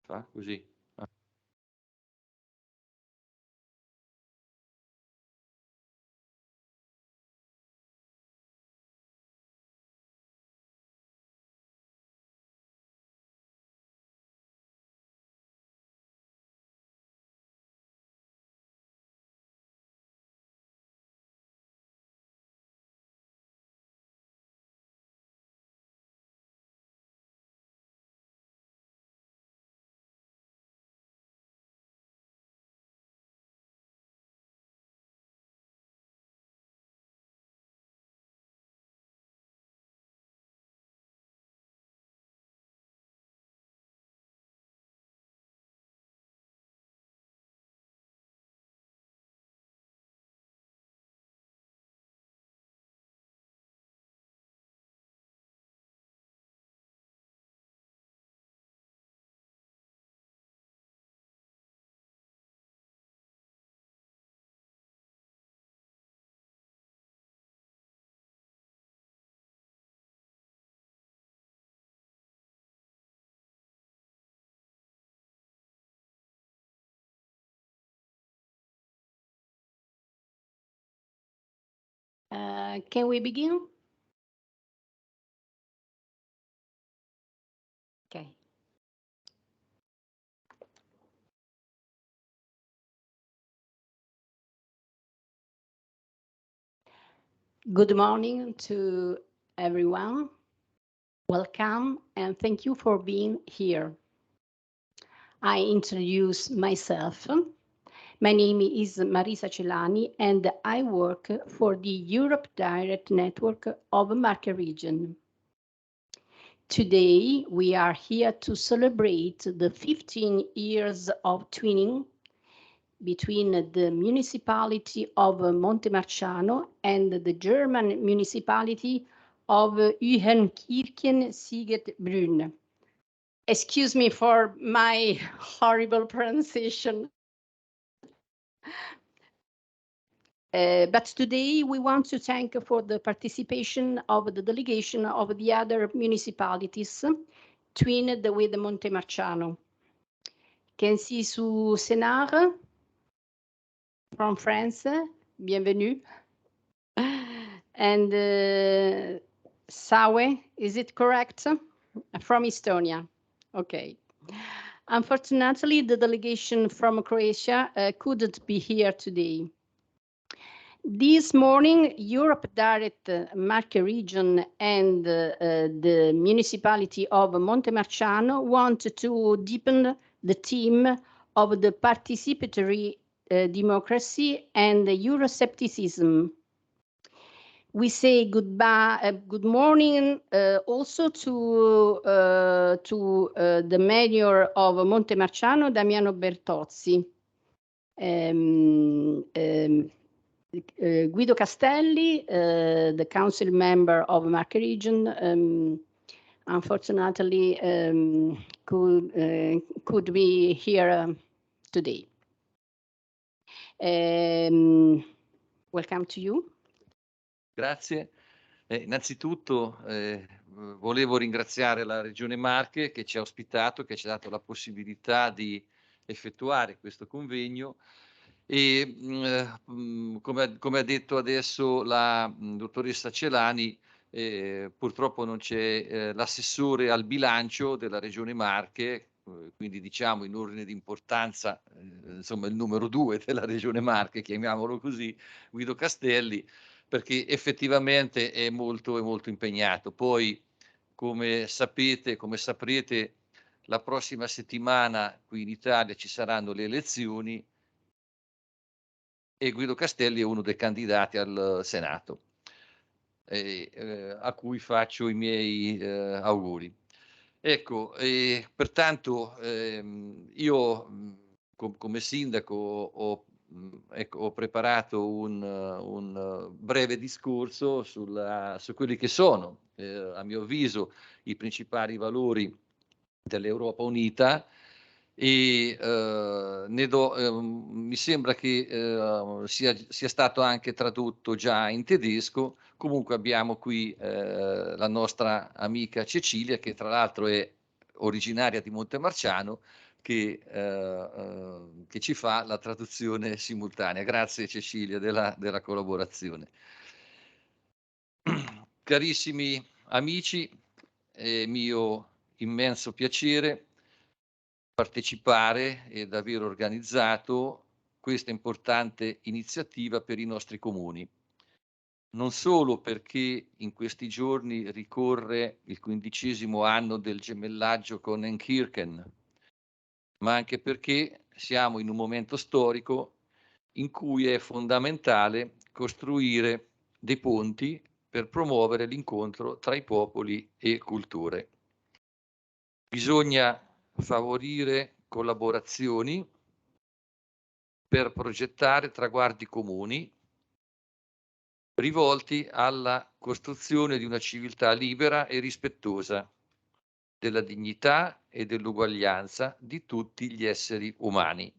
Fa così. Can we begin? Okay. Good morning to everyone. Welcome and thank you for being here. I introduce myself. My name is Marisa Celani and I work for the Europe Direct Network of Marche Region. Today, we are here to celebrate the 15 years of twinning between the municipality of Montemarciano and the German municipality of Uhrenkirchen-Siegetbrunn. Excuse me for my horrible pronunciation. But today we want to thank for the participation of the delegation of the other municipalities twinned with Montemarciano. Kensisu Senar from France, bienvenue. And Sawe, is it correct? From Estonia. Okay. Unfortunately, the delegation from Croatia couldn't be here today. This morning, Europe Direct Marche Region and the municipality of Montemarciano want to deepen the theme of the participatory democracy and Euroscepticism. We say goodbye, good morning also to the mayor of Montemarciano, Damiano Bertozzi. Guido Castelli, the council member of Marche Region, unfortunately could be here today. Welcome to you. Grazie. Innanzitutto volevo ringraziare la Regione Marche che ci ha ospitato, che ci ha dato la possibilità di effettuare questo convegno e come ha detto adesso la dottoressa Celani, purtroppo non c'è l'assessore al bilancio della Regione Marche, quindi diciamo in ordine di importanza insomma il numero 2 della Regione Marche, chiamiamolo così, Guido Castelli, perché effettivamente è molto impegnato. Poi come sapete, come saprete, la prossima settimana qui in Italia ci saranno le elezioni e Guido Castelli è uno dei candidati al Senato, a cui faccio i miei auguri. Ecco, pertanto io come sindaco ho preparato un breve discorso su quelli che sono, a mio avviso, i principali valori dell'Europa unita e mi sembra che sia stato anche tradotto già in tedesco. Comunque abbiamo qui la nostra amica Cecilia, che tra l'altro è originaria di Montemarciano, che ci fa la traduzione simultanea. Grazie Cecilia della collaborazione. Carissimi amici, è mio immenso piacere partecipare ed aver organizzato questa importante iniziativa per i nostri comuni. Non solo perché in questi giorni ricorre il 15° anno del gemellaggio con Enkirchen, ma anche perché siamo in un momento storico in cui è fondamentale costruire dei ponti per promuovere l'incontro tra i popoli e culture. Bisogna favorire collaborazioni per progettare traguardi comuni rivolti alla costruzione di una civiltà libera e rispettosa della dignità e dell'uguaglianza di tutti gli esseri umani.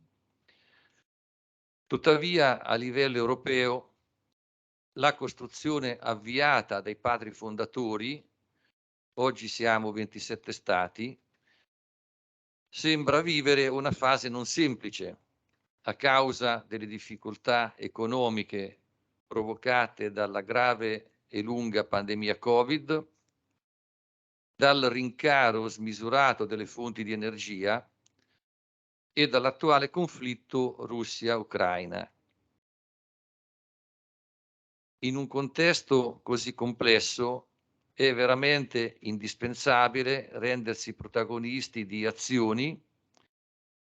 Tuttavia, a livello europeo, la costruzione avviata dai padri fondatori, oggi siamo 27 Stati, sembra vivere una fase non semplice a causa delle difficoltà economiche provocate dalla grave e lunga pandemia Covid, dal rincaro smisurato delle fonti di energia e dall'attuale conflitto Russia-Ucraina. In un contesto così complesso è veramente indispensabile rendersi protagonisti di azioni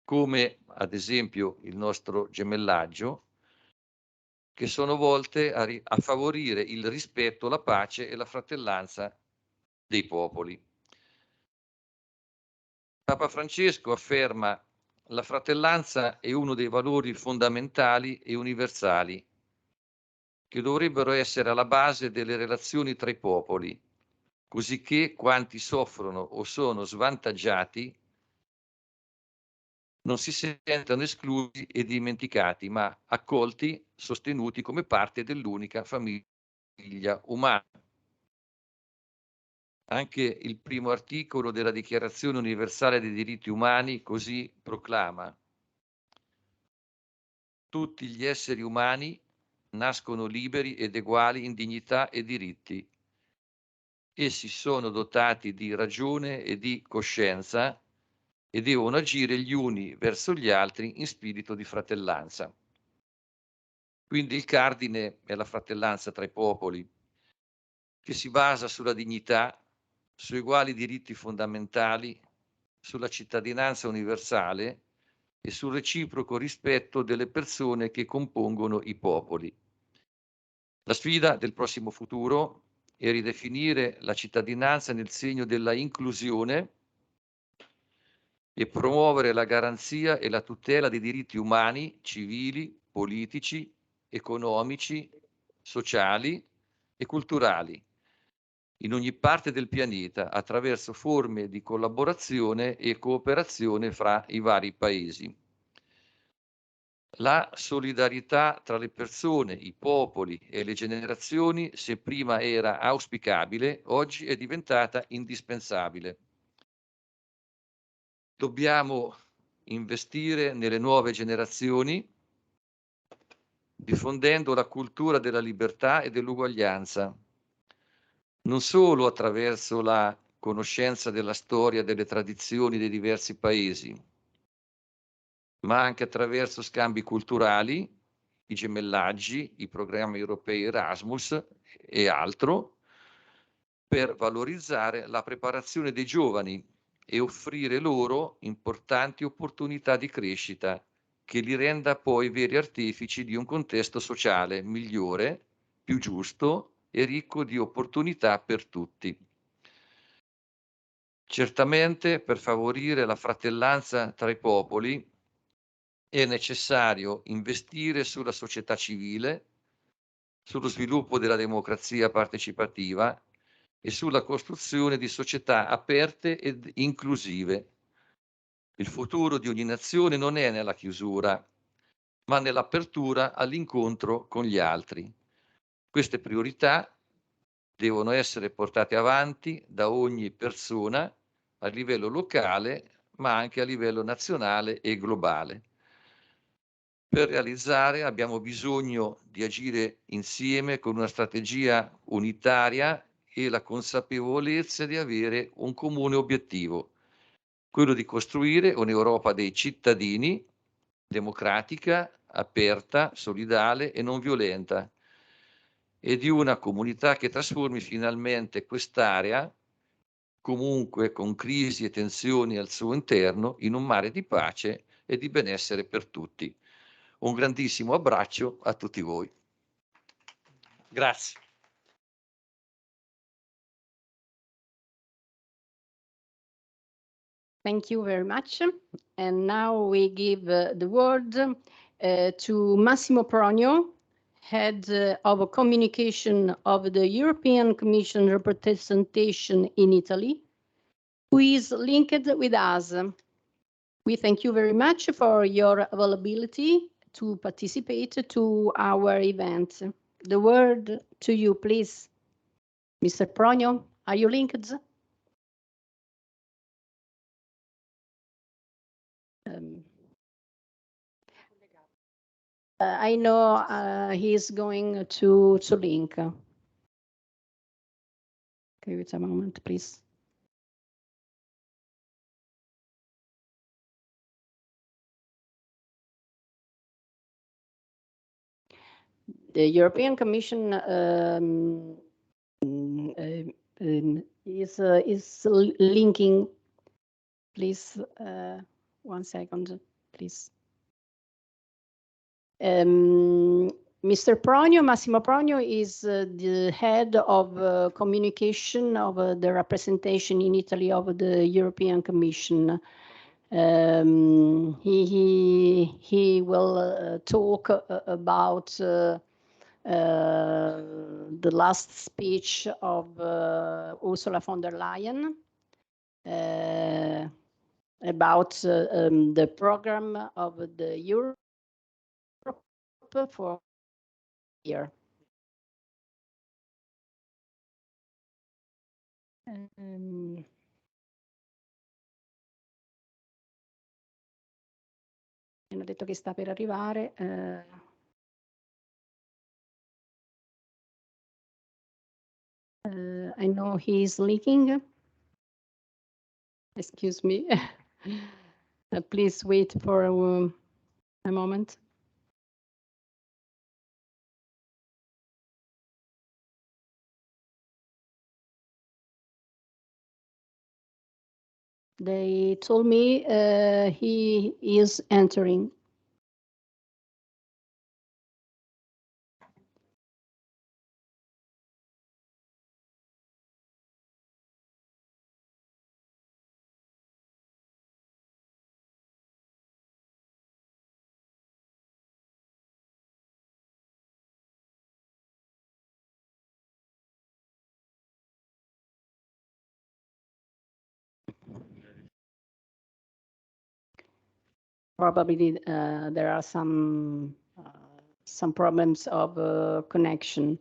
come, ad esempio, il nostro gemellaggio, che sono volte a favorire il rispetto, la pace e la fratellanza dei popoli. Papa Francesco afferma: la fratellanza è uno dei valori fondamentali e universali che dovrebbero essere alla base delle relazioni tra i popoli, cosicché quanti soffrono o sono svantaggiati non si sentano esclusi e dimenticati, ma accolti, sostenuti come parte dell'unica famiglia umana. Anche il primo articolo della Dichiarazione universale dei diritti umani così proclama: tutti gli esseri umani nascono liberi ed eguali in dignità e diritti. Essi sono dotati di ragione e di coscienza e devono agire gli uni verso gli altri in spirito di fratellanza. Quindi il cardine è la fratellanza tra i popoli, che si basa sulla dignità, su uguali diritti fondamentali, sulla cittadinanza universale e sul reciproco rispetto delle persone che compongono i popoli. La sfida del prossimo futuro è ridefinire la cittadinanza nel segno della inclusione e promuovere la garanzia e la tutela dei diritti umani, civili, politici, economici, sociali e culturali in ogni parte del pianeta attraverso forme di collaborazione e cooperazione fra i vari paesi. La solidarietà tra le persone, i popoli e le generazioni, se prima era auspicabile, oggi è diventata indispensabile. Dobbiamo investire nelle nuove generazioni, diffondendo la cultura della libertà e dell'uguaglianza, non solo attraverso la conoscenza della storia e delle tradizioni dei diversi paesi, ma anche attraverso scambi culturali, i gemellaggi, i programmi europei Erasmus e altro, per valorizzare la preparazione dei giovani e offrire loro importanti opportunità di crescita che li renda poi veri artefici di un contesto sociale migliore, più giusto e ricco di opportunità per tutti. Certamente, per favorire la fratellanza tra i popoli è necessario investire sulla società civile, sullo sviluppo della democrazia partecipativa e sulla costruzione di società aperte ed inclusive. Il futuro di ogni nazione non è nella chiusura, ma nell'apertura all'incontro con gli altri. Queste priorità devono essere portate avanti da ogni persona a livello locale, ma anche a livello nazionale e globale. Per realizzare abbiamo bisogno di agire insieme con una strategia unitaria e la consapevolezza di avere un comune obiettivo, quello di costruire un'Europa dei cittadini, democratica, aperta, solidale e non violenta, e di una comunità che trasformi finalmente quest'area, comunque con crisi e tensioni al suo interno, in un mare di pace e di benessere per tutti. Un grandissimo abbraccio a tutti voi. Grazie. Thank you very much. And now we give the word to Massimo Pronio, Head of Communication of the European Commission representation in Italy, who is linked with us. We thank you very much for your availability to participate to our event. The word to you, please. Mr. Pronio, are you linked? I know he's going to link. Okay, wait a moment, please. The European Commission is linking. Please, 1 second, please. Mr. Pronio, Massimo Pronio is the head of communication of the representation in Italy of the European Commission. He will talk about the last speech of Ursula von der Leyen about the program of the Europe for year. Hanno detto che sta per arrivare. I know he's leaking. Excuse me. Please wait for a moment. They told me he is entering. Probably there are some problems of connection.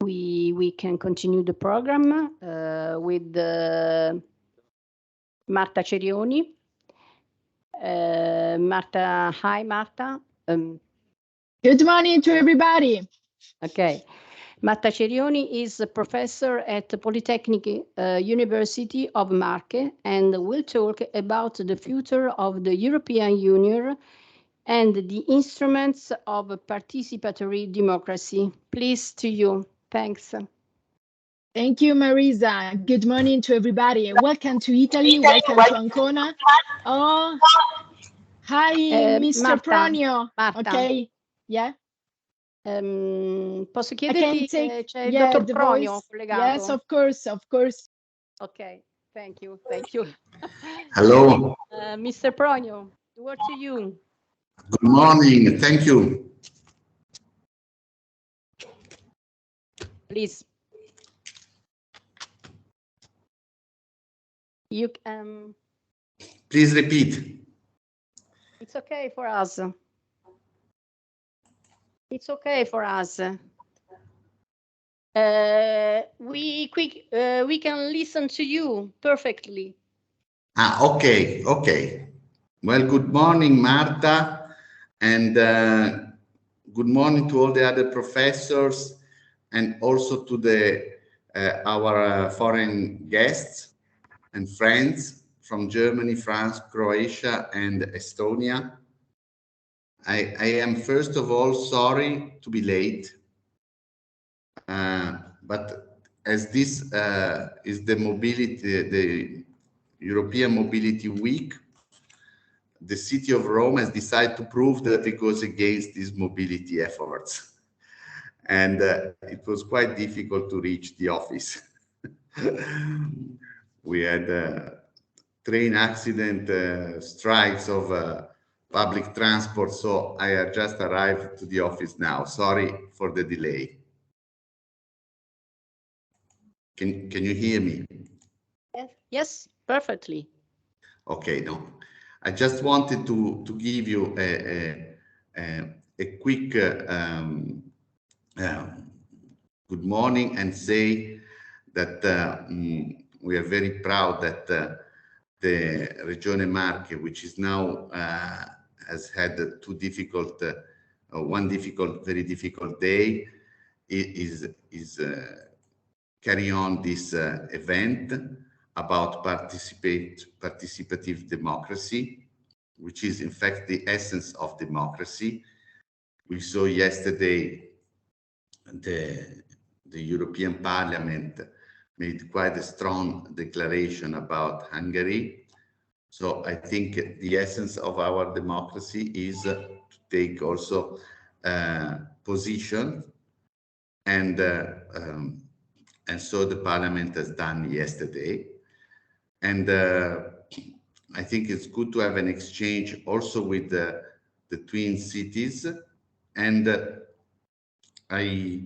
We can continue the program with Marta Cerioni. Marta, hi Marta. Good morning to everybody. Okay. Marta Cerioni is a professor at the Polytechnic University of Marche and will talk about the future of the European Union and the instruments of participatory democracy. Please to you. Thanks. Thank you, Marisa. Good morning to everybody. Welcome to Italy. Welcome to Ancona. Oh, hi, Mr. Marta, Pronio. Marta. Okay, yeah. Posso chiederti se c'è il dottor Pronio collegato? Yes, of course, of course. Okay, thank you, thank you. Hello. Mr. Pronio, the word to you. Good morning, thank you. Please. You can. Please repeat. It's okay for us. It's okay for us. We can listen to you perfectly. Okay. Well, good morning, Marta, and good morning to all the other professors, and also to our foreign guests and friends from Germany, France, Croatia, and Estonia. I am first of all sorry to be late, but as this is the European Mobility Week, the city of Rome has decided to prove that it goes against these mobility efforts. And it was quite difficult to reach the office. We had train accident, strikes of public transport, so I just arrived to the office now. Sorry for the delay. Can you hear me? Yes, perfectly. Okay, no. I just wanted to give you a quick good morning and say that we are very proud that the Regione Marche, which is now has had one very difficult day, is carrying on this event about participative democracy, which is in fact the essence of democracy. We saw yesterday the European Parliament made quite a strong declaration about Hungary. So I think the essence of our democracy is to take also position, and so the Parliament has done yesterday. And I think it's good to have an exchange also with the twin cities, and I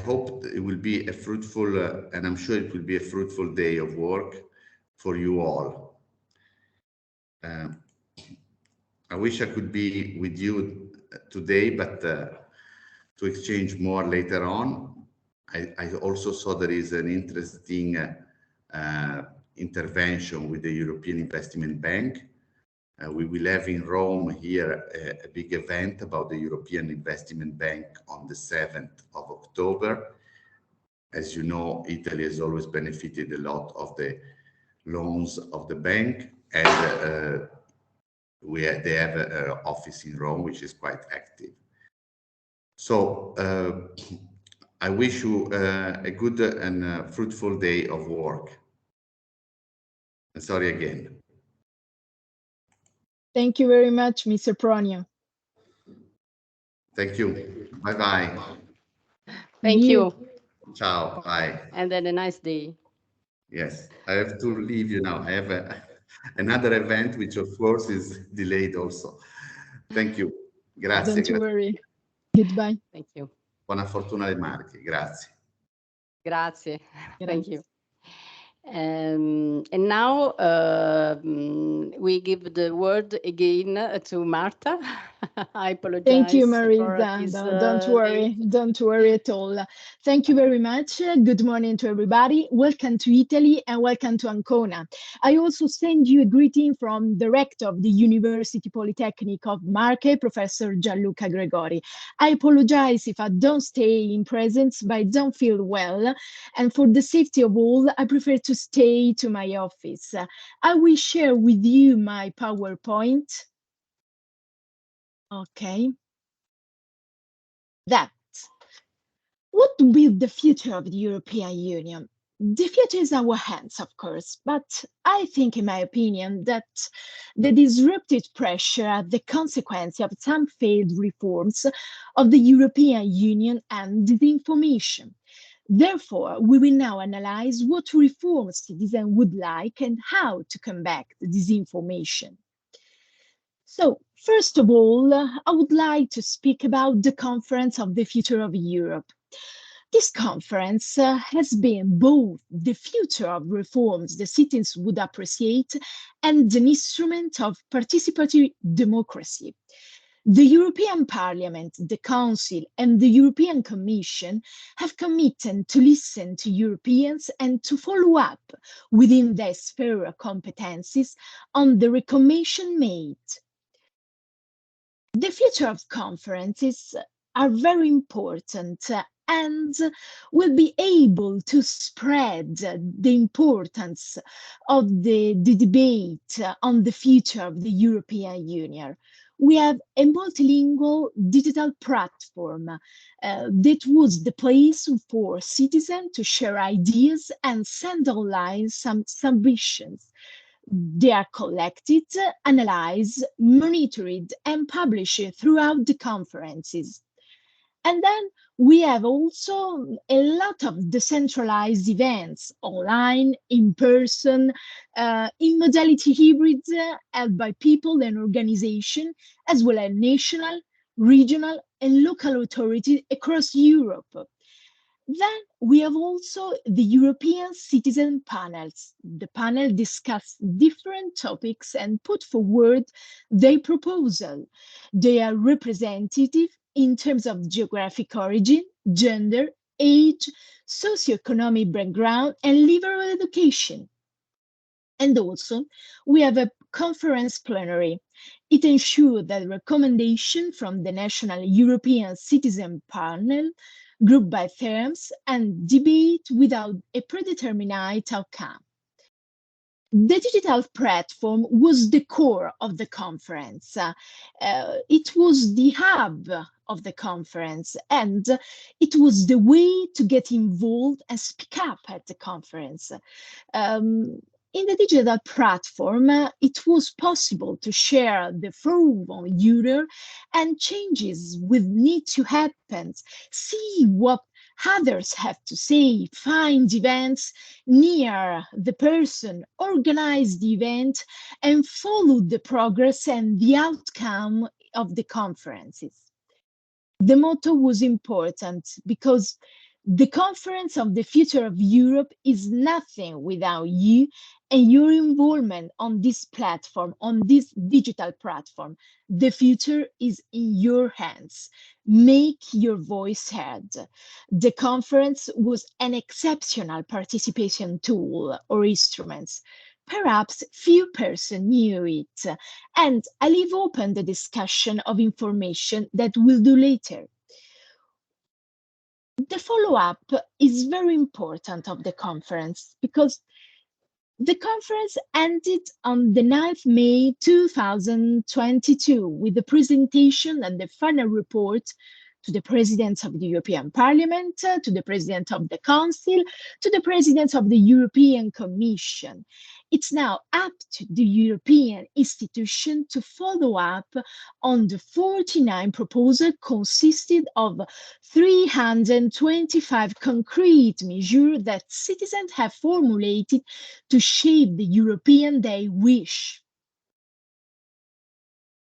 hope it will be a fruitful, and I'm sure it will be a fruitful day of work for you all. I wish I could be with you today, but to exchange more later on. I also saw there is an interesting intervention with the European Investment Bank. We will have in Rome here a big event about the European Investment Bank on the 7th of October. As you know, Italy has always benefited a lot of the loans of the bank, and they have an office in Rome, which is quite active. So I wish you a good and fruitful day of work. And sorry again. Thank you very much, Mr. Pronio. Thank you. Bye-bye. Thank you. Ciao. Bye. And then a nice day. Yes, I have to leave you now. I have another event, which of course is delayed also. Thank you. Grazie. Don't worry. Goodbye. Thank you. Buona fortuna alle Marche. Grazie. Grazie. Thank you. And now we give the word again to Marta. I apologize. Thank you, Marisa. Don't worry at all. Thank you very much. Good morning to everybody. Welcome to Italy and welcome to Ancona. I also send you a greeting from the rector of the University Polytechnic of Marche, Professor Gianluca Gregori. I apologize if I don't stay in presence, but I don't feel well. And for the safety of all, I prefer to stay to my office. I will share with you my PowerPoint. Okay. What will the future of the European Union? The future is in our hands, of course, but I think, in my opinion, that the disruptive pressure, the consequence of some failed reforms of the European Union and disinformation. Therefore, we will now analyze what reforms citizens would like and how to combat the disinformation. So, first of all, I would like to speak about the Conference of the Future of Europe. This conference has been both the future of reforms the citizens would appreciate and an instrument of participatory democracy. The European Parliament, the Council, and the European Commission have committed to listen to Europeans and to follow up within their sphere of competencies on the recommendation made. The future of conferences are very important and will be able to spread the importance of the debate on the future of the European Union. We have a multilingual digital platform that was the place for citizens to share ideas and send online some submissions. They are collected, analyzed, monitored, and published throughout the conferences. And then we have also a lot of decentralized events, online, in person, in modality hybrid, held by people and organizations, as well as national, regional, and local authorities across Europe. Then we have also the European citizen panels. The panel discuss different topics and put forward their proposal. They are representative in terms of geographic origin, gender, age, socioeconomic background, and level of education. And also, we have a conference plenary. It ensures that recommendation from the National European Citizen Panel, grouped by themes, and debate without a predetermined outcome. The digital platform was the core of the conference. It was the hub of the conference, and it was the way to get involved and speak up at the conference. In the digital platform, it was possible to share the forum on user and changes would need to happen, see what others have to say, find events near the person, organize the event, and follow the progress and the outcome of the conferences. The motto was important because the Conference of the Future of Europe is nothing without you and your involvement on this platform, on this digital platform. The future is in your hands. Make your voice heard. The conference was an exceptional participation tool or instruments. Perhaps few persons knew it, and I leave open the discussion of information that we'll do later. The follow-up is very important of the conference because the conference ended on the 9th May 2022 with the presentation and the final report to the President of the European Parliament, to the President of the Council, to the President of the European Commission. It's now up to the European institution to follow up on the 49 proposals consisted of 325 concrete measures that citizens have formulated to shape the European they wish.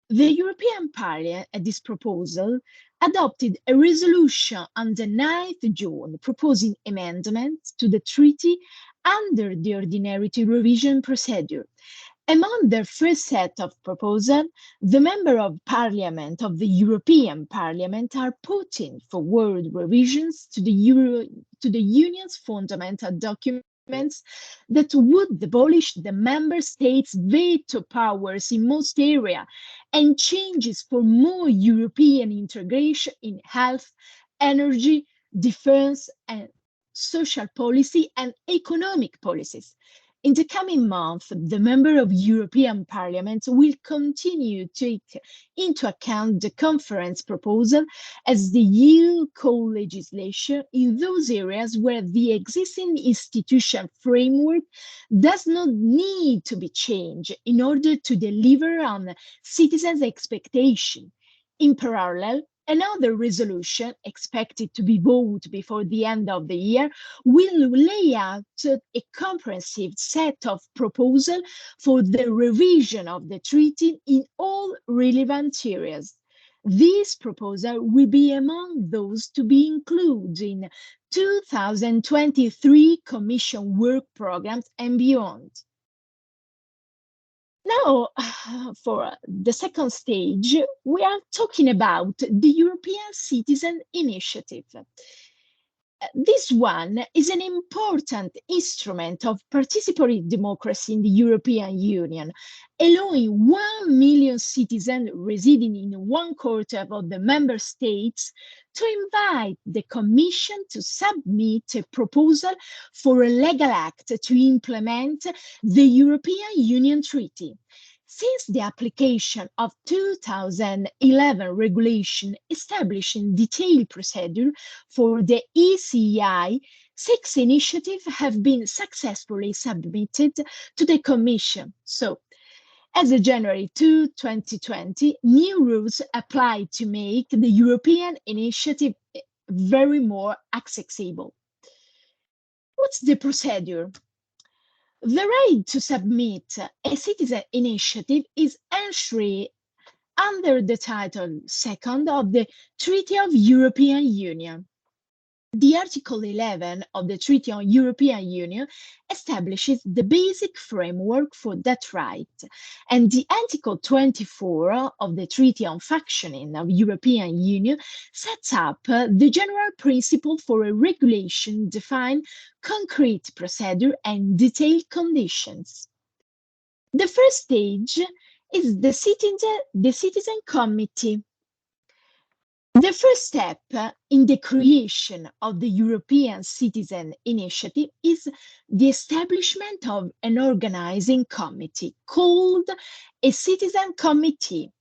The European Parliament, at this proposal, adopted a resolution on the 9th June proposing amendments to the treaty under the ordinary revision procedure. Among their first set of proposals, the Member of Parliament of the European Parliament are putting forward revisions to the Union's fundamental documents that would abolish the member states' veto powers in most areas and changes for more European integration in health, energy, defense, and social policy and economic policies. In the coming months, the Member of European Parliament will continue to take into account the conference proposal as the EU co-legislation in those areas where the existing institution framework does not need to be changed in order to deliver on citizens' expectations. In parallel, another resolution, expected to be voted before the end of the year, will lay out a comprehensive set of proposals for the revision of the treaty in all relevant areas. This proposal will be among those to be included in 2023 Commission work programs and beyond. Now, for the second stage, we are talking about the European Citizen Initiative. This one is an important instrument of participatory democracy in the European Union, allowing 1 million citizens residing in one quarter of the member states to invite the Commission to submit a proposal for a legal act to implement the European Union Treaty. Since the application of 2011 regulation establishing detailed procedure for the ECI, 6 initiatives have been successfully submitted to the Commission. So, as of January 2, 2020, new rules apply to make the European initiative very more accessible. What's the procedure? The right to submit a citizen initiative is enshrined under the Title 2 of the Treaty of European Union. The Article 11 of the Treaty on European Union establishes the basic framework for that right, and the Article 24 of the Treaty on Functioning of European Union sets up the general principle for a regulation define concrete procedure and detailed conditions. The first stage is the Citizen Committee. The first step in the creation of the European Citizen Initiative is the establishment of an organizing committee called a Citizen Committee.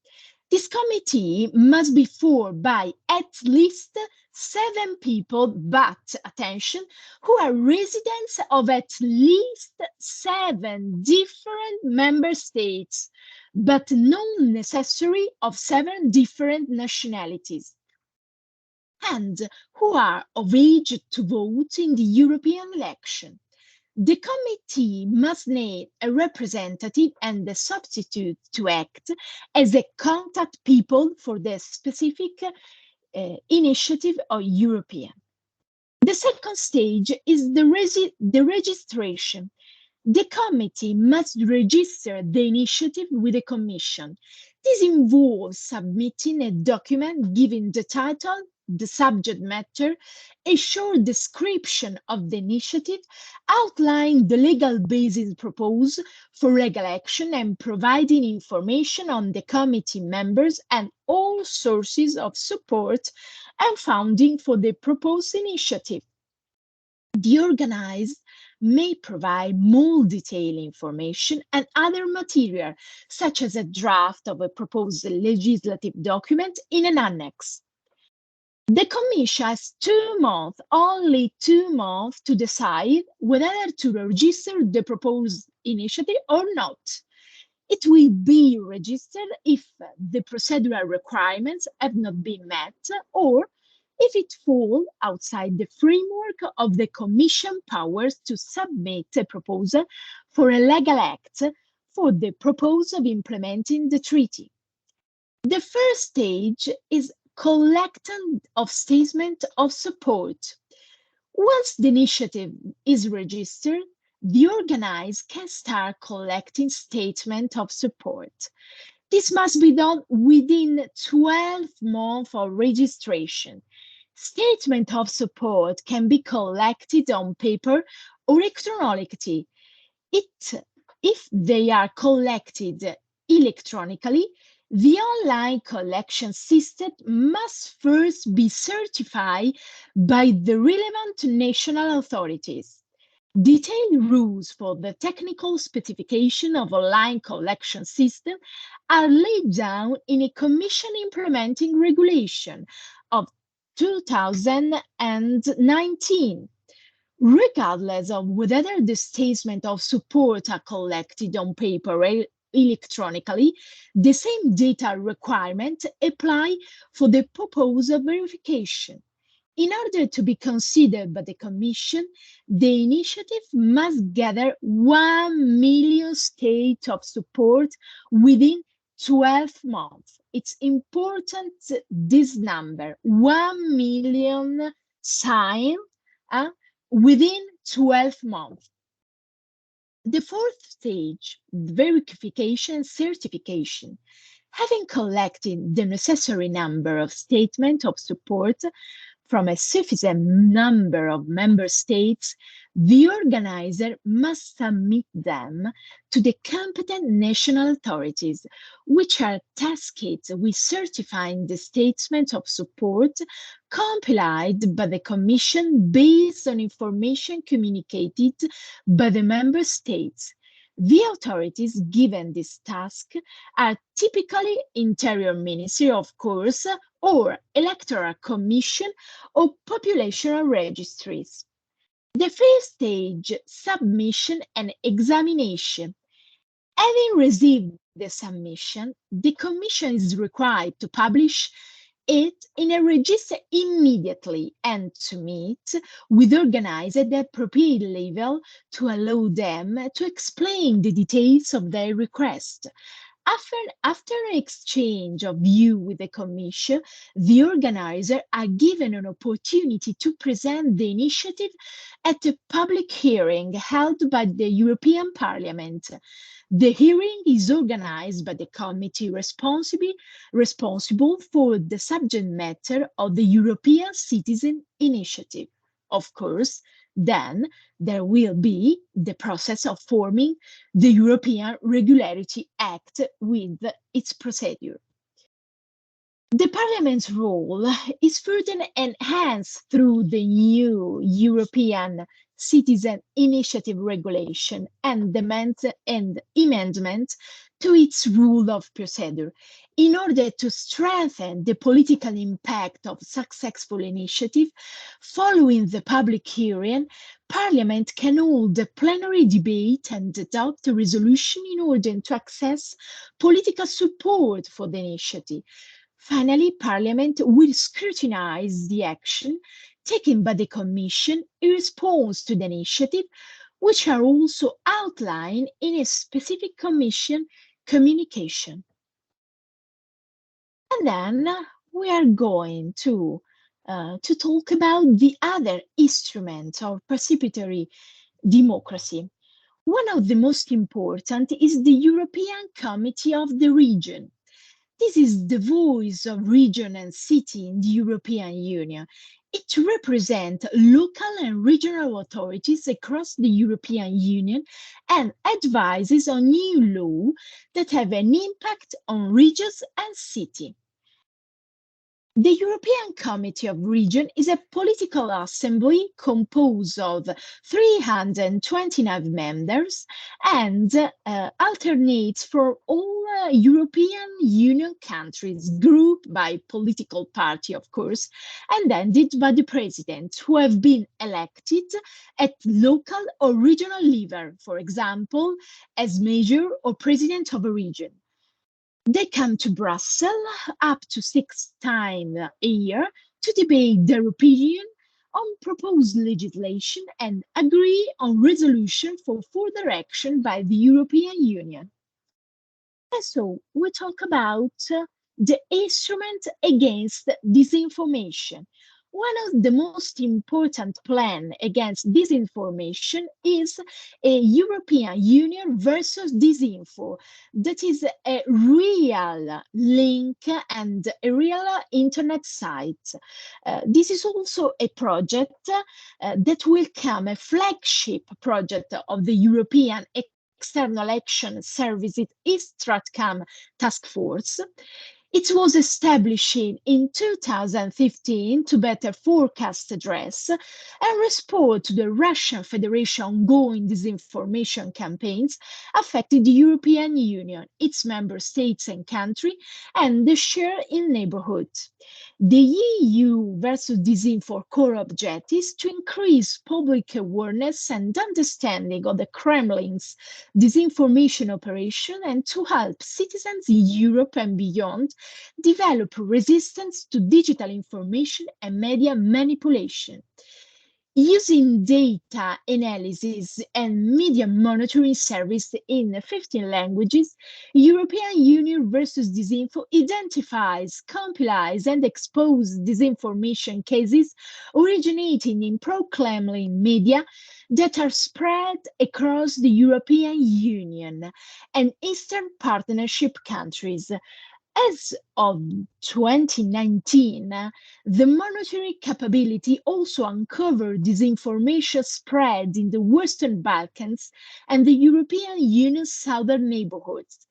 This committee must be formed by at least 7 people, but attention, who are residents of at least 7 different member states, but not necessarily of 7 different nationalities, and who are of age to vote in the European election. The committee must name a representative and a substitute to act as a contact people for the specific initiative of European. The second stage is the registration. The committee must register the initiative with the Commission. This involves submitting a document giving the title, the subject matter, a short description of the initiative, outlining the legal basis proposed for legal action, and providing information on the committee members and all sources of support and funding for the proposed initiative. The organizer may provide more detailed information and other material, such as a draft of a proposed legislative document in an annex. The Commission has 2 months, only 2 months, to decide whether to register the proposed initiative or not. It will be registered if the procedural requirements have not been met or if it falls outside the framework of the Commission powers to submit a proposal for a legal act for the purpose of implementing the treaty. The first stage is collection of statements of support. Once the initiative is registered, the organizer can start collecting statements of support. This must be done within 12 months of registration. Statements of support can be collected on paper or electronically. If they are collected electronically, the online collection system must first be certified by the relevant national authorities. Detailed rules for the technical specification of online collection system are laid down in a Commission implementing regulation of 2019. Regardless of whether the statements of support are collected on paper or electronically, the same data requirements apply for the proposal verification. In order to be considered by the Commission, the initiative must gather 1 million states of support within 12 months. It's important, this number, 1 million sign within 12 months. The fourth stage, verification and certification. Having collected the necessary number of statements of support from a sufficient number of member states, the organizer must submit them to the competent national authorities, which are tasked with certifying the statements of support compiled by the Commission based on information communicated by the member states. The authorities given this task are typically Interior Ministry, of course, or Electoral Commission or population registries. The first stage, submission and examination. Having received the submission, the Commission is required to publish it in a register immediately and to meet with organizers at the appropriate level to allow them to explain the details of their request. After an exchange of view with the Commission, the organizers are given an opportunity to present the initiative at a public hearing held by the European Parliament. The hearing is organized by the committee responsible for the subject matter of the European Citizen Initiative. Of course, then there will be the process of forming the European Regularity Act with its procedure. The Parliament's role is further enhanced through the new European Citizen Initiative Regulation and amendment to its rule of procedure in order to strengthen the political impact of successful initiative. Following the public hearing, Parliament can hold a plenary debate and adopt a resolution in order to access political support for the initiative. Finally, Parliament will scrutinize the action taken by the Commission in response to the initiative, which are also outlined in a specific Commission communication. And then we are going to talk about the other instrument of participatory democracy. One of the most important is the European Committee of the Region. This is the voice of region and city in the European Union. It represents local and regional authorities across the European Union and advises on new law that have an impact on regions and cities. The European Committee of Region is a political assembly composed of 329 members and alternates for all European Union countries, grouped by political party, of course, and ended by the president, who have been elected at local or regional level, for example, as mayor or president of a region. They come to Brussels up to 6 times a year to debate their opinion on proposed legislation and agree on resolution for further action by the European Union. And so we talk about the instrument against disinformation. One of the most important plans against disinformation is a European Union versus disinfo. That is a real link and a real internet site. This is also a project that will come a flagship project of the European External Action Service Stratcom Task Force. It was established in 2015 to better forecast, address, and respond to the Russian Federation ongoing disinformation campaigns affecting the European Union, its member states and country, and the share in neighborhood. The EU versus disinfo core objective is to increase public awareness and understanding of the Kremlin's disinformation operation and to help citizens in Europe and beyond develop resistance to digital information and media manipulation. using data analysis and media monitoring service in 15 languages, European Union versus Disinfo identifies, compiles, and exposes disinformation cases originating in pro-Kremlin media that are spread across the European Union and Eastern Partnership countries. As of 2019, the monitoring capability also uncovered disinformation spread in the Western Balkans and the European Union's southern neighborhoods.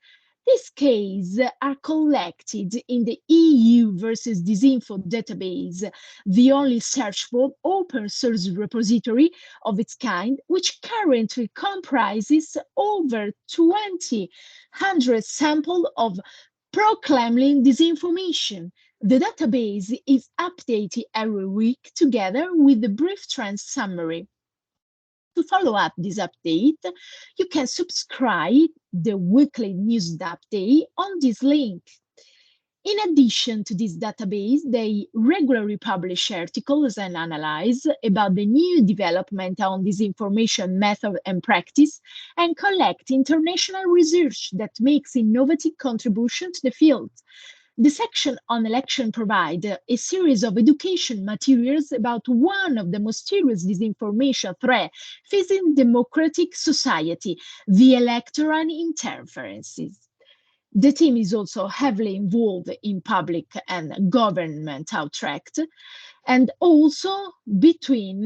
These cases are collected in the EU versus Disinfo database, the only searchable open source repository of its kind, which currently comprises over 200 samples of pro-Kremlin disinformation. The database is updated every week together with a brief trend summary. To follow up this update, you can subscribe the weekly news update on this link. In addition to this database, they regularly publish articles and analyze about the new development on disinformation method and practice, and collect international research that makes innovative contribution to the field. The section on election provides a series of education materials about one of the most serious disinformation threats facing democratic society, the electoral interferences. The team is also heavily involved in public and government outreach, and also between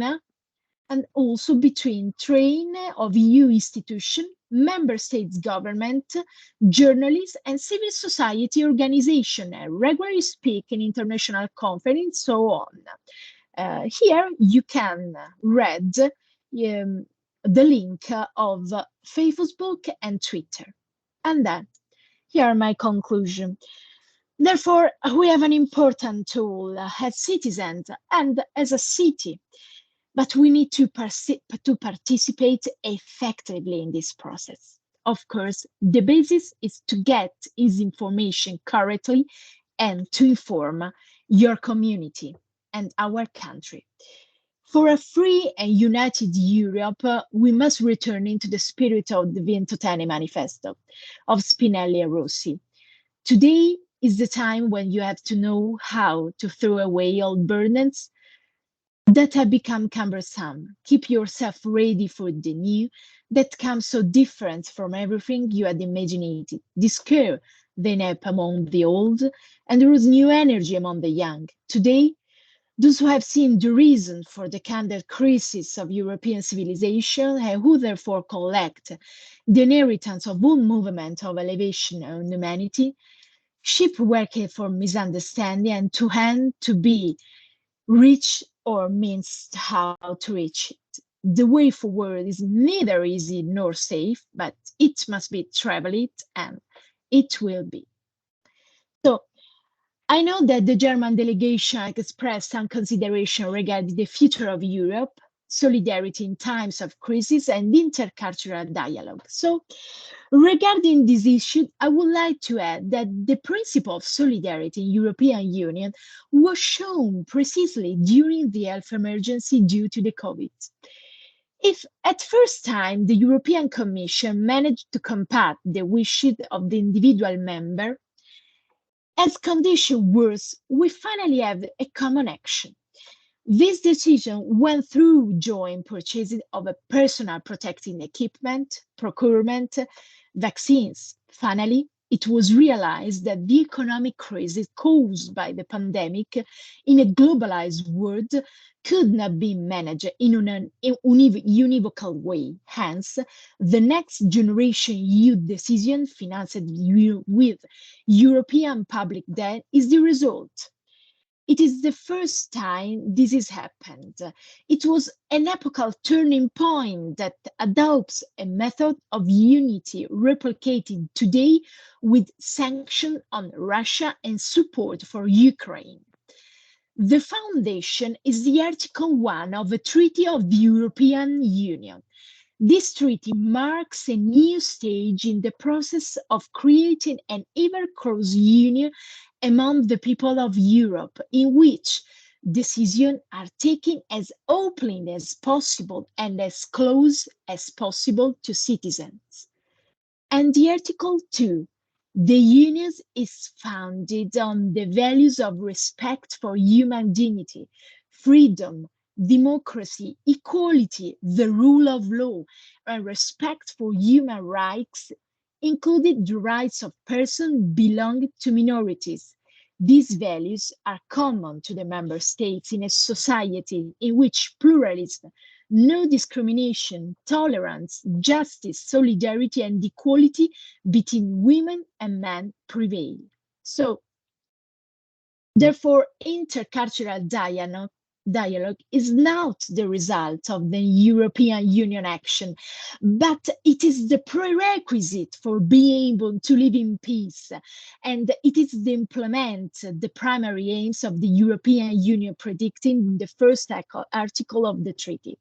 train of EU institutions, member states government, journalists, and civil society organizations, regularly speak in international conferences, so on. Here you can read the link of Facebook and Twitter. And then here are my conclusion. Therefore, we have an important tool as citizens and as a city, but we need to participate effectively in this process. Of course, the basis is to get this information correctly and to inform your community and our country. For a free and united Europe, we must return into the spirit of the Ventotene Manifesto of Spinelli and Rossi. Today is the time when you have to know how to throw away old burdens that have become cumbersome. Keep yourself ready for the new that comes so different from everything you had imagined. Discover the nap among the old and there is new energy among the young. Today, those who have seen the reason for the candid crisis of European civilization and who therefore collect the inheritance of all movement of elevation in humanity, ship working for misunderstanding and to hand to be rich or means how to reach it. The way forward is neither easy nor safe, but it must be traveled and it will be. So, I know that the German delegation expressed some consideration regarding the future of Europe, solidarity in times of crisis, and intercultural dialogue. So, regarding this issue, I would like to add that the principle of solidarity in European Union was shown precisely during the health emergency due to the COVID. If at first time the European Commission managed to combat the wishes of the individual member, as conditions worse, we finally have a common action. This decision went through joint purchases of a personal protective equipment, procurement, vaccines. Finally, it was realized that the economic crisis caused by the pandemic in a globalized world could not be managed in an univocal way. Hence, the next generation EU decision financed with European public debt is the result. It is the first time this has happened. It was an epochal turning point that adopts a method of unity replicated today with sanctions on Russia and support for Ukraine. The foundation is the Article 1 of the Treaty of the European Union. This treaty marks a new stage in the process of creating an ever closer union among the people of Europe, in which decisions are taken as openly as possible and as close as possible to citizens. And the Article 2, the Union is founded on the values of respect for human dignity, freedom, democracy, equality, the rule of law, and respect for human rights, including the rights of persons belonging to minorities. These values are common to the member states in a society in which pluralism, no discrimination, tolerance, justice, solidarity, and equality between women and men prevail. So, therefore, intercultural dialogue is not the result of the European Union action, but it is the prerequisite for being able to live in peace. And it is to implement the primary aims of the European Union predicted in the first article of the treaty.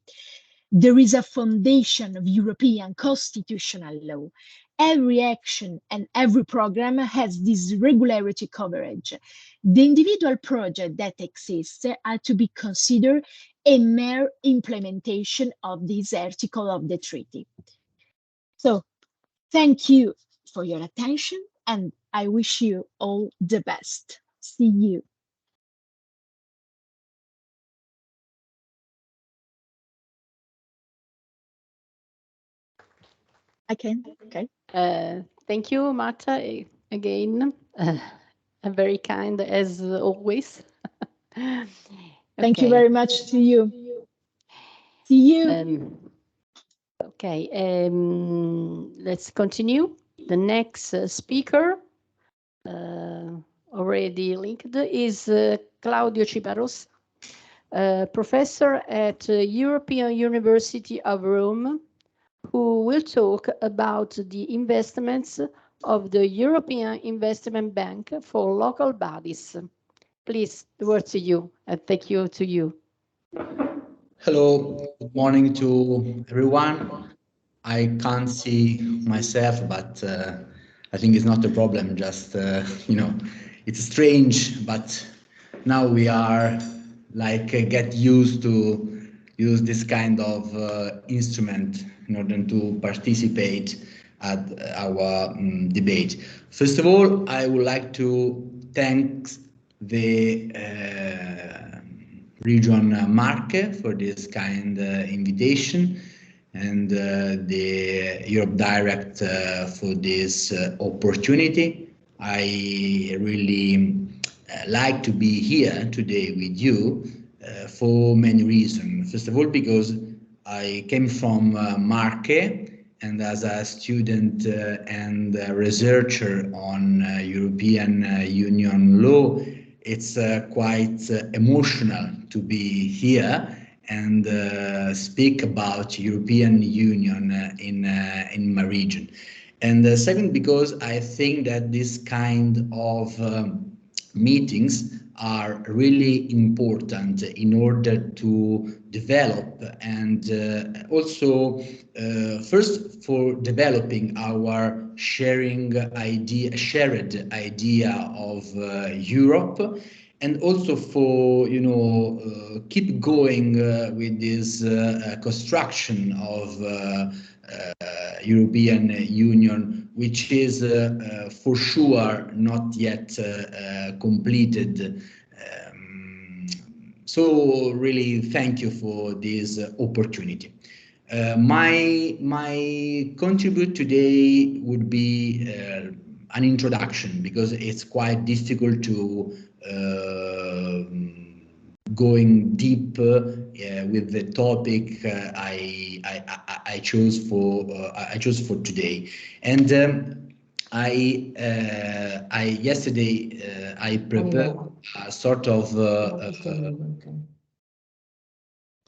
There is a foundation of European constitutional law. Every action and every program has this regularity coverage. The individual projects that exist are to be considered a mere implementation of this article of the treaty. So, thank you for your attention, and I wish you all the best. See you. I can, okay. Thank you, Marta, again. Very kind as always. Thank you very much to you. See you. Okay, let's continue. The next speaker, already linked, is Claudio Cibaros, professor at European University of Rome, who will talk about the investments of the European Investment Bank for local bodies. Please, the word to you, and thank you to you. Hello, good morning to everyone. I can't see myself, but I think it's not a problem. Just, it's strange, but now we are like get used to use this kind of instrument in order to participate at our debate. First of all, I would like to thank the region Marche for this kind invitation, and the Europe Direct for this opportunity. I really like to be here today with you for many reasons. First of all, because I came from Marche, and as a student and a researcher on European Union law, it's quite emotional to be here and speak about European Union in my region. And second, because I think that this kind of meetings are really important in order to develop and also first for developing our shared idea of Europe, and also for keep going with this construction of European Union, which is for sure not yet completed. So really thank you for this opportunity. My contribute today would be an introduction, because it's quite difficult to going deep with the topic I chose for today. And yesterday I prepared a sort of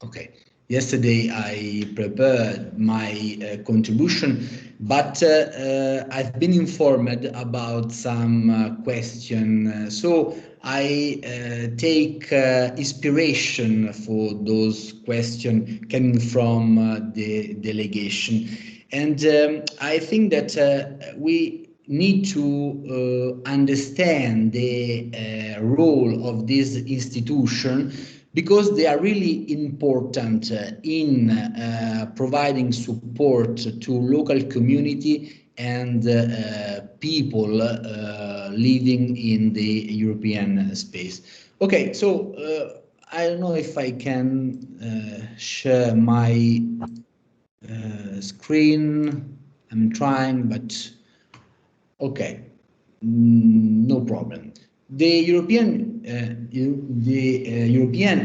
okay. Yesterday I prepared my contribution, but I've been informed about some question. So I take inspiration for those questions coming from the delegation. And I think that we need to understand the role of this institution, because they are really important in providing support to local community and people living in the European space. Okay, so I don't know if I can share my screen. I'm trying, but okay, no problem. The European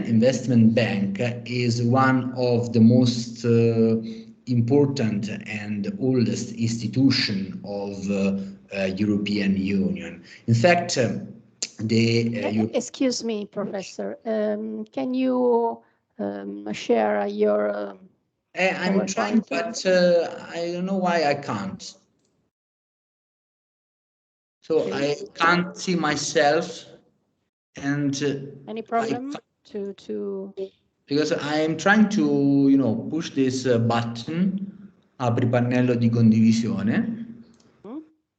Investment Bank is one of the most important and oldest institution of European Union. In fact, excuse me, Professor. Can you share your? I'm trying, but I don't know why I can't. So I can't see myself, and any problem to because I am trying to, you know, push this button, apri pannello di condivisione.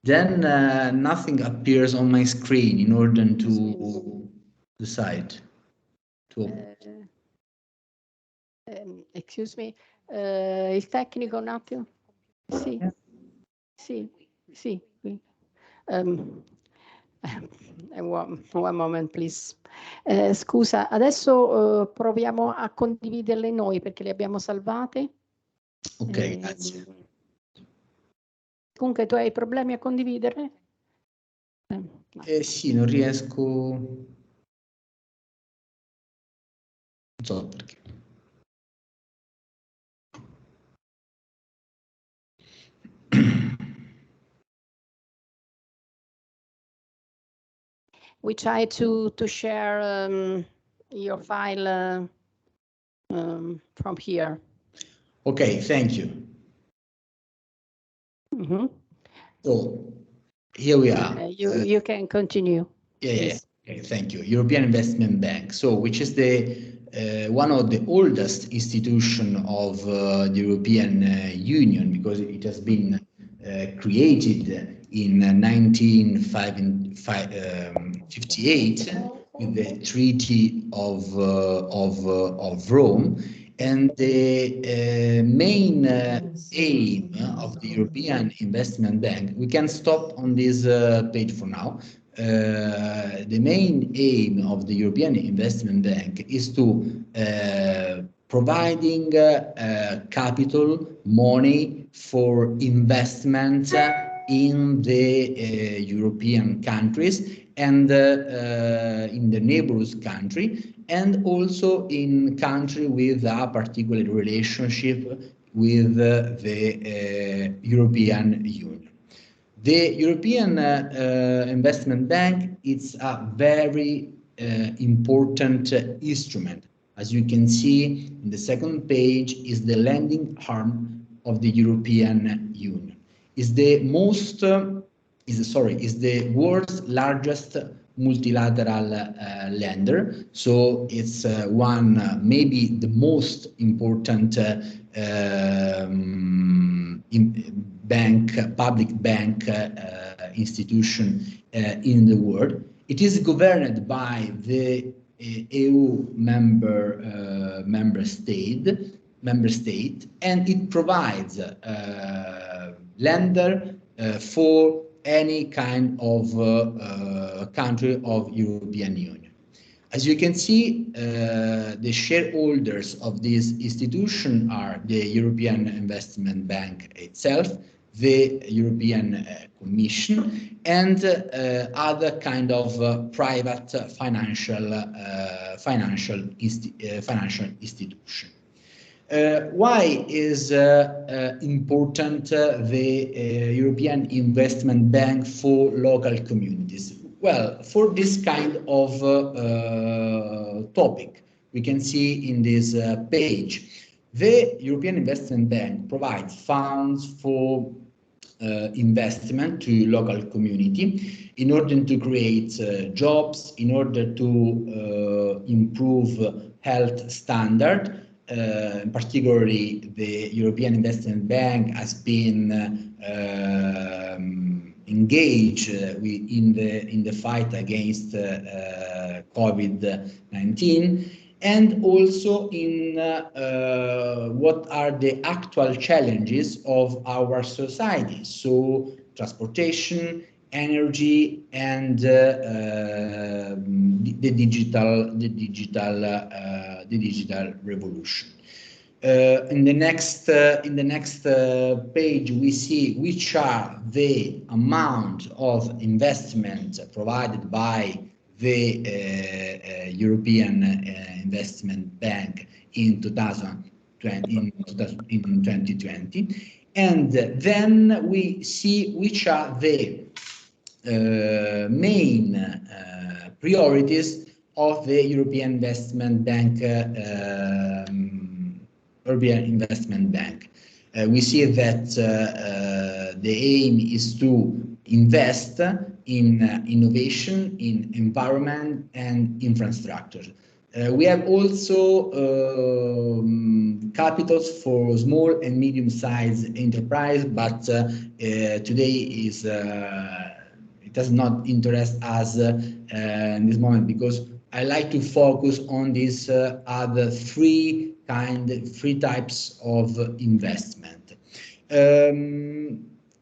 Then nothing appears on my screen in order to decide to. Excuse me, il tecnico un attimo. Sì, sì, sì. One moment, please. Scusa, adesso proviamo a condividerle noi perché le abbiamo salvate. Ok, grazie. Comunque tu hai problemi a condividere? No. Sì, non riesco. Non so perché. We try to share your file from here. Okay, thank you. So here we are. You can continue. Yeah. Okay, thank you. European Investment Bank, so which is the one of the oldest institution of the European Union, because it has been created in 1958 with the Treaty of Rome. And the main aim of the European Investment Bank, we can stop on this page for now. The main aim of the European Investment Bank is to providing capital, money for investment in the European countries and in the neighborhood country, and also in country with a particular relationship with the European Union. The European Investment Bank is a very important instrument. As you can see in the second page, is the lending arm of the European Union. Is the world's largest multilateral lender. So it's maybe the most important public bank institution in the world. It is governed by the EU member state, and it provides lender for any kind of country of European Union. As you can see, the shareholders of this institution are the European Investment Bank itself, the European Commission, and other kind of private financial institution. Why is important the European Investment Bank for local communities? Well, for this kind of topic, we can see in this page, the European Investment Bank provides funds for investment to local community in order to create jobs, in order to improve health standard. Particularly, the European Investment Bank has been engage in the fight against COVID-19, and also in what are the actual challenges of our society, so transportation, energy, and the digital revolution. In the next page, we see which are the amount of investment provided by the European Investment Bank in 2020, and then we see which are the main priorities of the European Investment Bank. We see that the aim is to invest in innovation, in environment, and infrastructure. We have also capitals for small and medium-sized enterprise, but today it does not interest us in this moment, because I like to focus on these other three types of investment.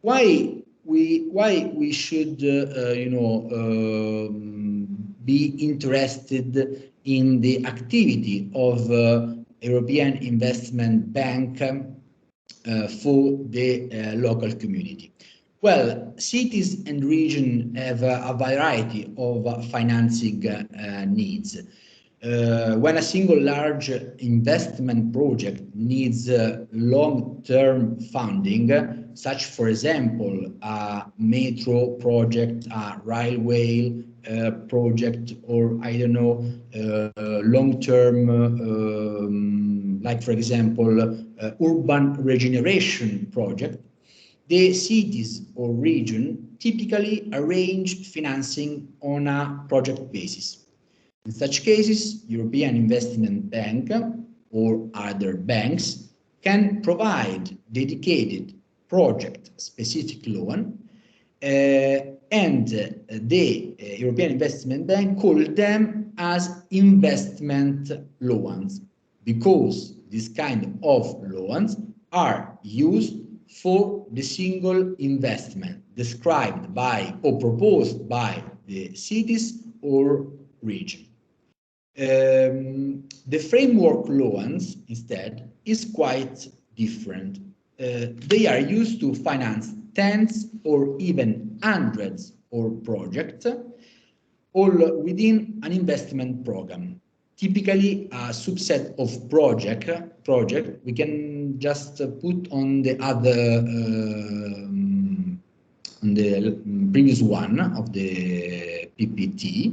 Why we should be interested in the activity of European Investment Bank for the local community? Well, cities and regions have a variety of financing needs. When a single large investment project needs long-term funding, such, for example, a metro project, a railway project, or I don't know, long-term, like, for example, urban regeneration project, the cities or region typically arrange financing on a project basis. In such cases, European Investment Bank or other banks can provide dedicated project-specific loan, and the European Investment Bank call them as investment loans, because this kind of loans are used for the single investment described by or proposed by the cities or region. The framework loans, instead, is quite different. They are used to finance tens or even hundreds of projects, all within an investment program. Typically, a subset of project we can just put on the other, on the previous one of the PPT.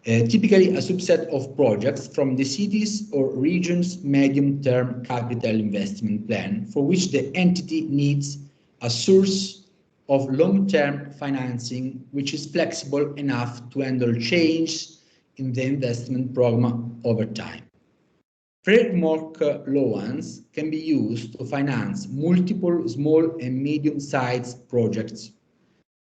Typically a subset of projects from the cities or regions' medium-term capital investment plan, for which the entity needs a source of long-term financing which is flexible enough to handle change in the investment program over time. Framework loans can be used to finance multiple small and medium-sized projects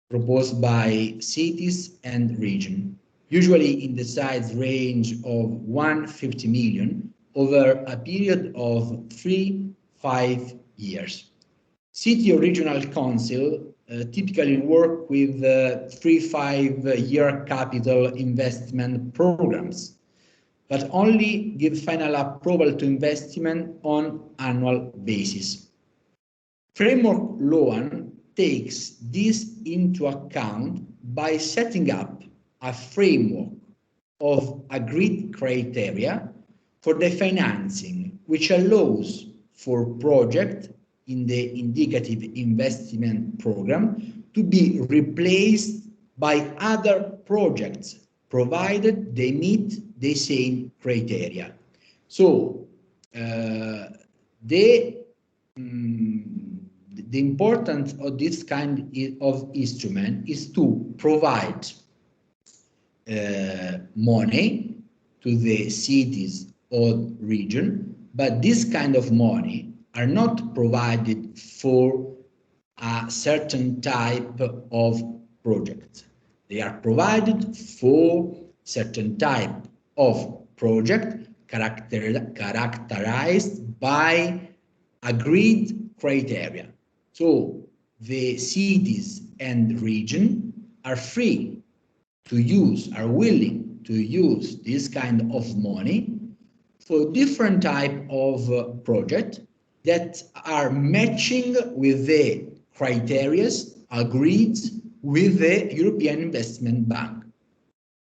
proposed by cities and regions, usually in the size range of 150 million over a period of 3-5 years. City or regional council typically work with 3-5-year capital investment programs, but only give final approval to investment on annual basis. Framework loan takes this into account by setting up a framework of agreed criteria for the financing, which allows for projects in the indicative investment program to be replaced by other projects, provided they meet the same criteria. So the importance of this kind of instrument is to provide money to the cities or region, but this kind of money are not provided for a certain type of project. They are provided for certain type of project characterized by agreed criteria. So the cities and region are free to use, are willing to use this kind of money for different type of project that are matching with the criteria agreed with the European Investment Bank.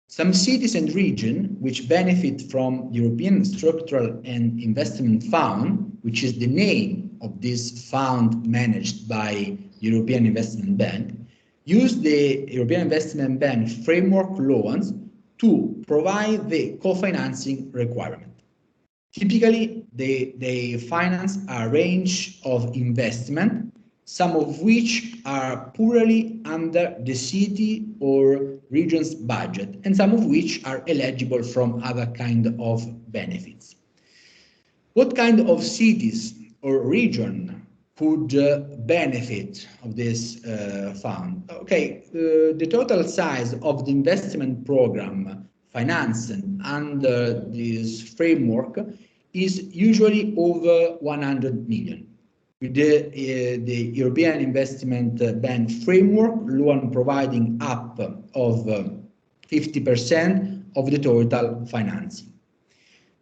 Some cities and regions which benefit from European Structural and Investment Fund, which is the name of this fund managed by European Investment Bank, use the European Investment Bank framework loans to provide the co-financing requirement. Typically, they finance a range of investment, some of which are purely under the city or region's budget, and some of which are eligible from other kind of benefits. What kind of cities or region could benefit of this fund? Okay, the total size of the investment program financed under this framework is usually over 100 million. With the European Investment Bank framework loan providing up of 50% of the total financing.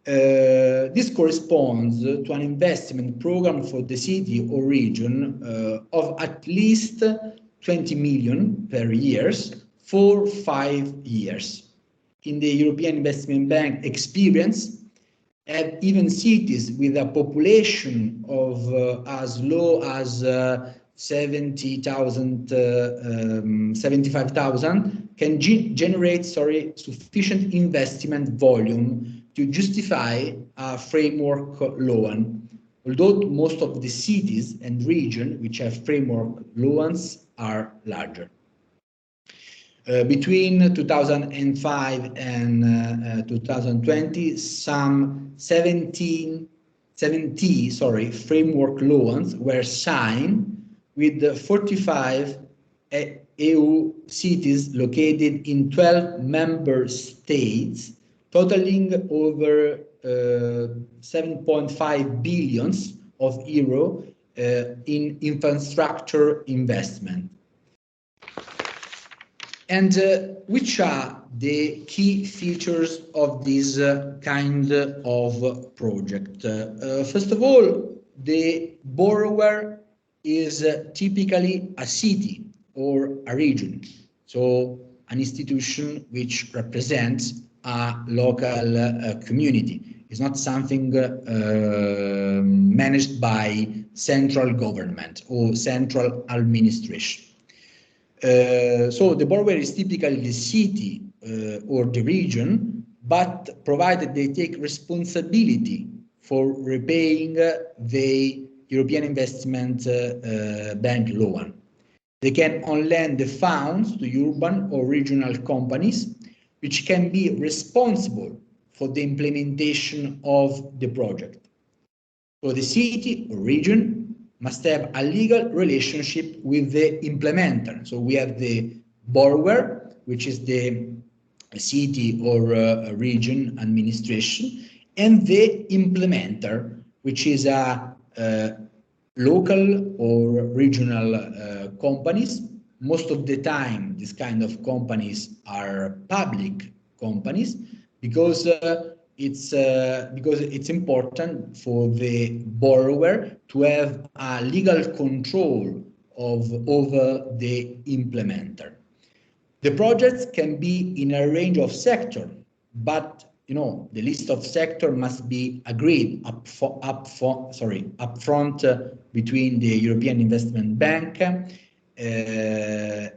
This corresponds to an investment program for the city or region of at least 20 million per year for 5 years. In the European Investment Bank experience, even cities with a population of as low as 75,000 can generate sufficient investment volume to justify a framework loan, although most of the cities and regions which have framework loans are larger. Between 2005 and 2020, some 70 framework loans were signed with 45 EU cities located in 12 member states, totaling over 7.5 billion of euro in infrastructure investment. And which are the key features of this kind of project? First of all, the borrower is typically a city or a region, so an institution which represents a local community. It's not something managed by central government or central administration. So the borrower is typically the city or the region, but provided they take responsibility for repaying the European Investment Bank loan. They can on-lend the funds to urban or regional companies, which can be responsible for the implementation of the project. So the city or region must have a legal relationship with the implementer. So we have the borrower, which is the city or region administration, and the implementer, which is a local or regional companies. Most of the time, this kind of companies are public companies because it's important for the borrower to have a legal control over the implementer. The projects can be in a range of sectors, but the list of sectors must be agreed upfront between the European Investment Bank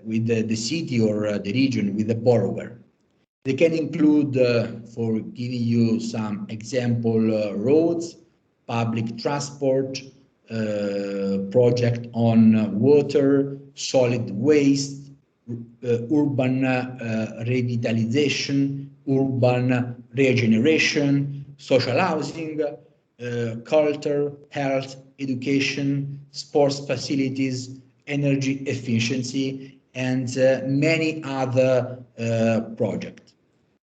with the city or the region with the borrower. They can include, for giving you some example, roads, public transport, project on water, solid waste, urban revitalization, urban regeneration, social housing, culture, health, education, sports facilities, energy efficiency, and many other projects.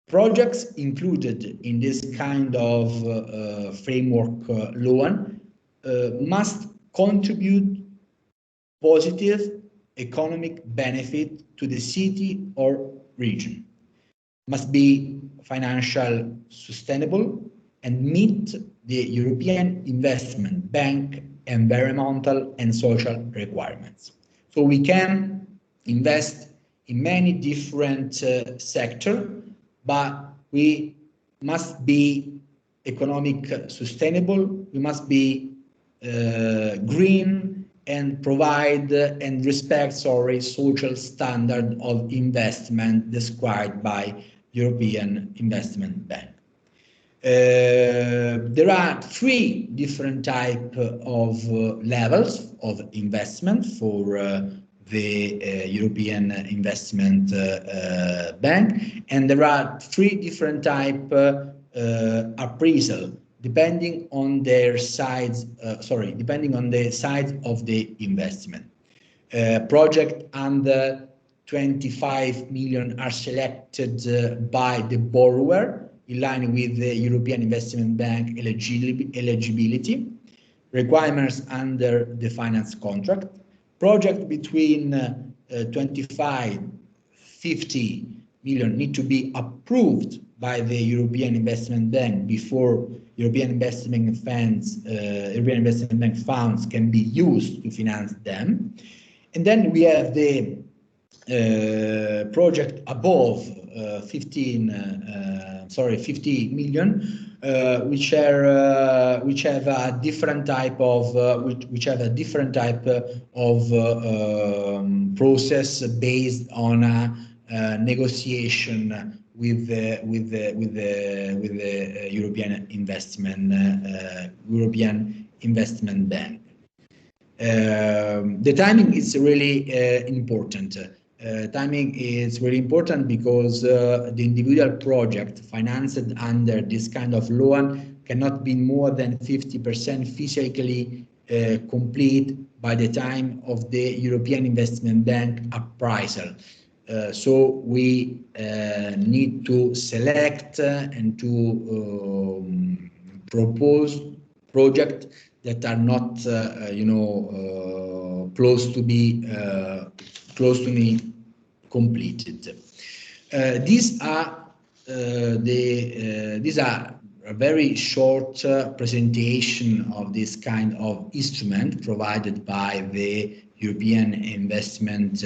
Projects included in this kind of framework loan must contribute positive economic benefit to the city or region, must be financial sustainable, and meet the European Investment Bank environmental and social requirements. So we can invest in many different sectors, but we must be economic sustainable, we must be green, and provide and respect, social standard of investment described by European Investment Bank. There are three different types of levels of investment for the European Investment Bank, and there are three different types appraisal depending on their size. Depending on the size of the investment. Project under 25 million are selected by the borrower in line with the European Investment Bank eligibility requirements under the finance contract. Project between 25-50 million need to be approved by the European Investment Bank before European Investment Bank funds can be used to finance them. And then we have the project above 50 million, which have a different type of process based on a negotiation with the European Investment Bank. The timing is really important. Timing is really important because the individual project financed under this kind of loan cannot be more than 50% physically complete by the time of the European Investment Bank appraisal. So we need to select and to propose projects that are not, close to be completed. These are a very short presentation of this kind of instrument provided by the European Investment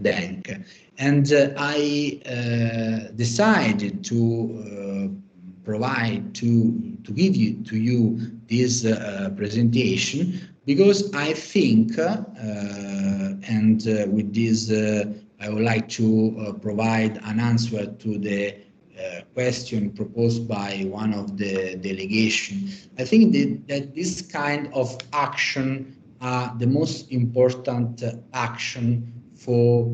Bank, and I decided to give you this presentation because I think, and with this I would like to provide an answer to the question proposed by one of the delegation. I think that this kind of action are the most important action for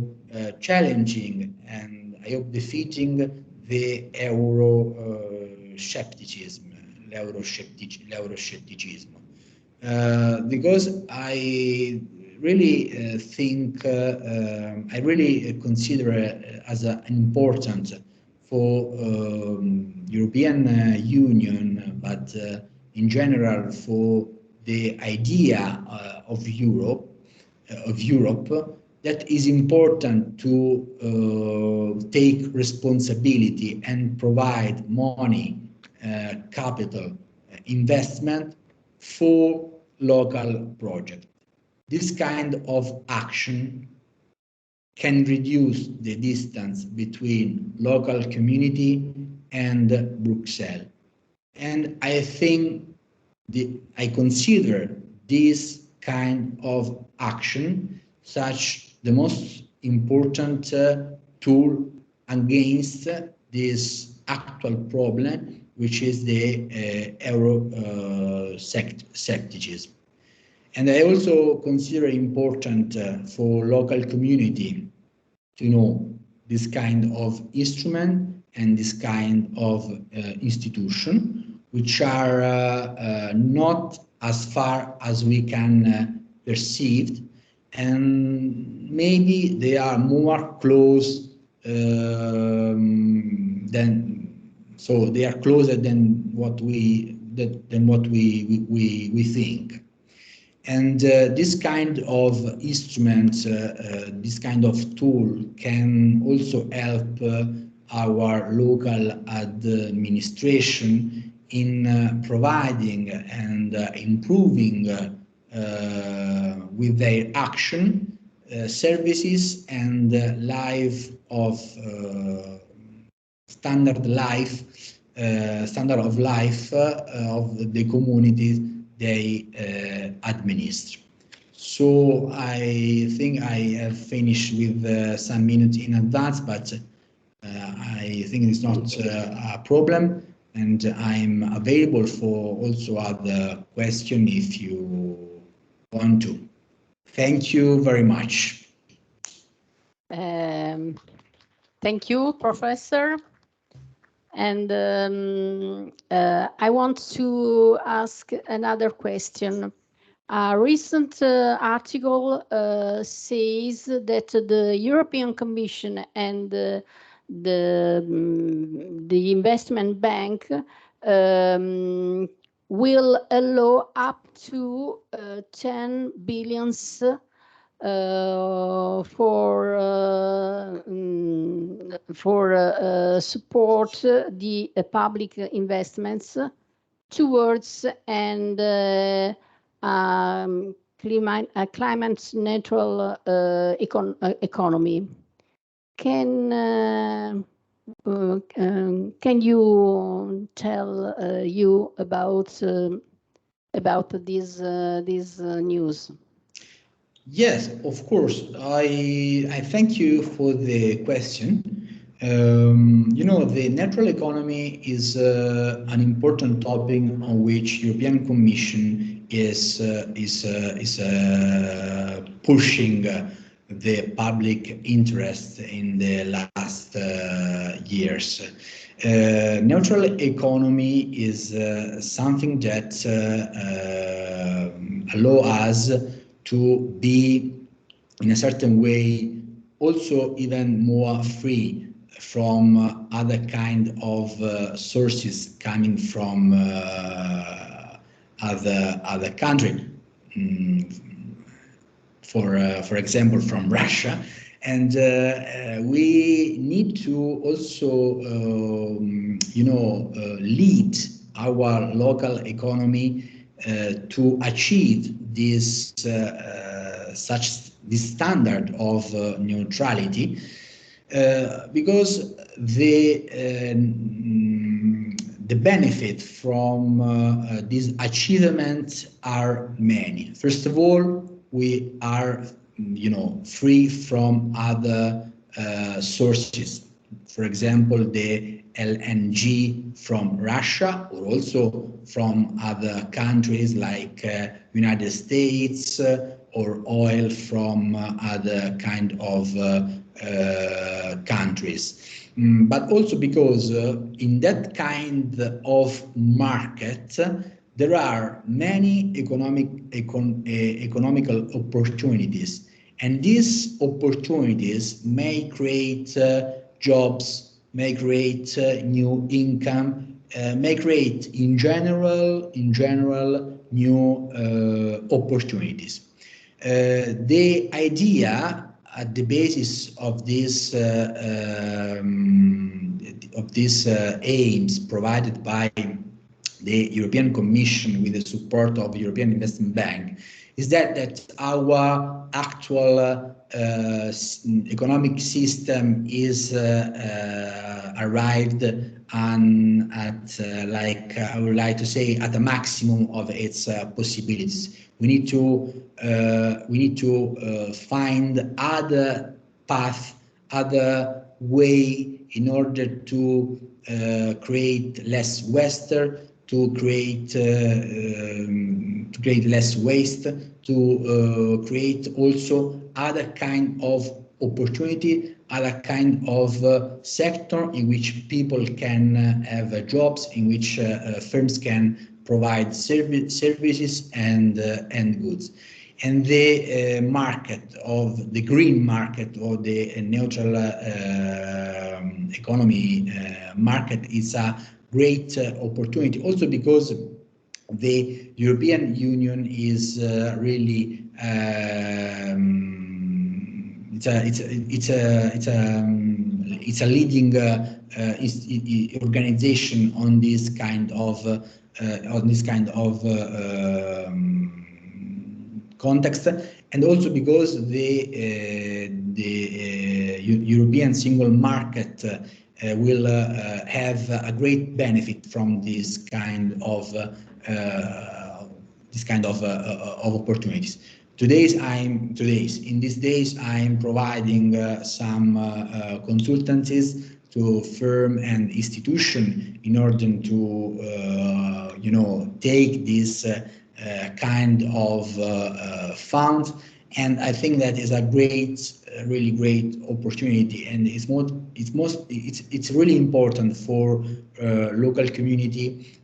challenging and I hope defeating the Euroscepticism. Because I really think, I really consider it as an important for European Union, but in general for the idea of Europe, that is important to take responsibility and provide money, capital, investment for local projects. This kind of action can reduce the distance between local community and Brussels. And I think I consider this kind of action such the most important tool against this actual problem, which is the Euroscepticism. And I also consider important for local community to know this kind of instrument and this kind of institution, which are not as far as we can perceived, and maybe they are more close they are closer than what we think. And this kind of instrument, this kind of tool can also help our local administration in providing and improving with their action services and standard of life of the communities they administer. So I think I have finished with some minutes in advance, but I think it's not a problem, and I'm available for also other questions if you want to. Thank you very much. Thank you, Professor. And I want to ask another question. A recent article says that the European Commission and the investment bank will allow up to 10 billion for support the public investments towards and climate neutral economy. Can you tell you about this news? Yes, of course. I thank you for the question. You know, the natural economy is an important topic on which European Commission is pushing the public interest in the last years. Natural economy is something that allows us to be in a certain way also even more free from other kind of sources coming from other country, for example from Russia, and we need to also lead our local economy to achieve this standard of neutrality, because the benefit from this achievement are many. First of all, we are free from other sources. For example, the LNG from Russia, or also from other countries like United States, or oil from other kind of countries. But also because in that kind of market, there are many economical opportunities, and these opportunities may create jobs, may create new income, may create in general new opportunities. The idea at the basis of this aims provided by the European Commission with the support of the European Investment Bank is that our actual economic system is arrived at I would like to say at the maximum of its possibilities. We need to find other path, other way in order to create less waste, to create less waste, to create also other kind of opportunity, other kind of sector in which people can have jobs, in which firms can provide services and goods. and the market of the green market or the neutral economy market is a great opportunity, also because the European Union is really it's a leading organization on this kind of context, and also because the European single market will have a great benefit from this kind of opportunities. In these days, I'm providing some consultancies to firm and institution in order to take this kind of fund, and I think that is a really great opportunity, and it's really important for local community,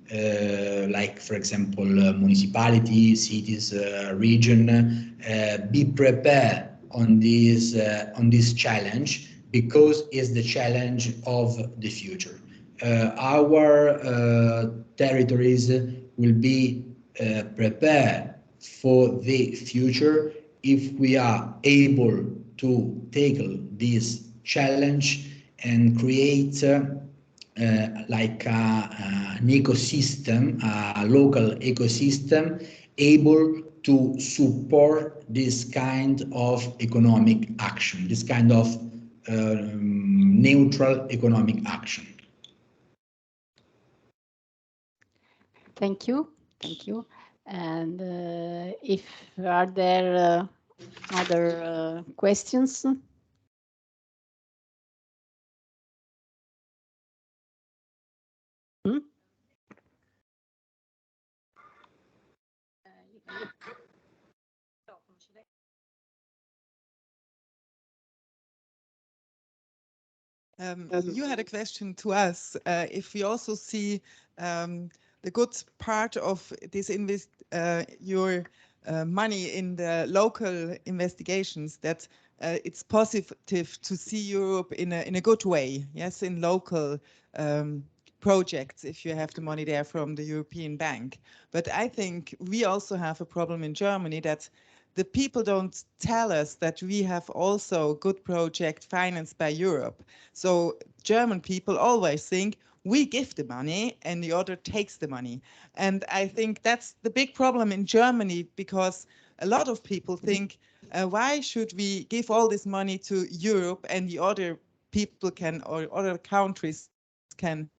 like for example municipality, cities, region, be prepared on this challenge, because it's the challenge of the future. Our territories will be prepared for the future if we are able to tackle this challenge and create like an ecosystem, a local ecosystem able to support this kind of economic action, this kind of neutral economic action. Thank you. And if are there other questions? You had a question to us if we also see the good part of this your money in the local investigations, that it's positive to see Europe in a good way, yes, in local projects, if you have the money there from the European Bank. But I think we also have a problem in Germany, that the people don't tell us that we have also good project financed by Europe. So German people always think we give the money and the other takes the money. And I think that's the big problem in Germany, because a lot of people think, why should we give all this money to Europe and the other people can, or other countries can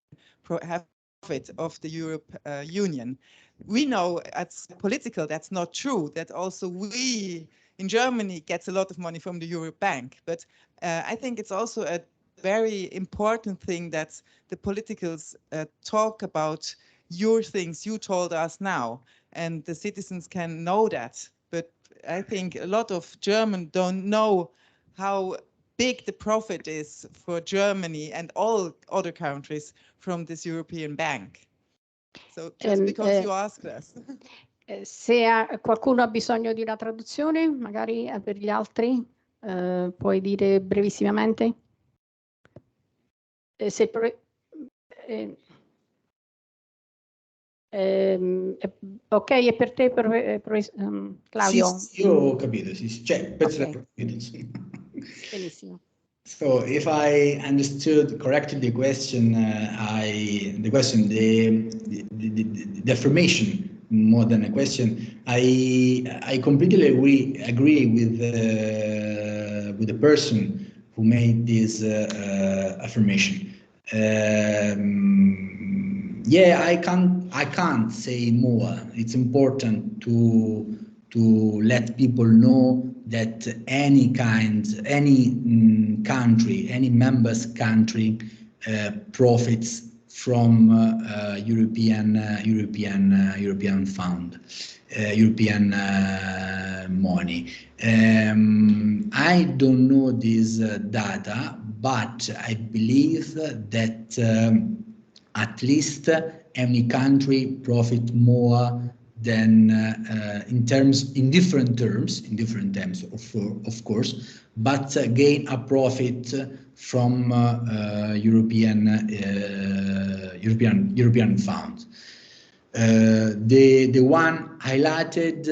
have profit of the Europe Union. We know it's political, that's not true, that also we in Germany gets a lot of money from the Euro Bank. But I think it's also a very important thing that the politicals talk about your things you told us now, and the citizens can know that. But I think a lot of Germans don't know how big the profit is for Germany and all other countries from this European Bank. So just because you asked us. Se qualcuno ha bisogno di una traduzione, magari per gli altri, puoi dire brevissimamente? Ok, e per te, Claudio? Sì, io ho capito, sì. Cioè, penso okay. Benissimo. So, if I understood correctly the question, the affirmation more than a question, I completely agree with the person who made this affirmation. Yeah, I can't say more. It's important to let people know that any country, any members country profits from European fund, European money. I don't know this data, but I believe that at least any country profit more then in different terms, of course, but gain a profit from European funds. The one highlighted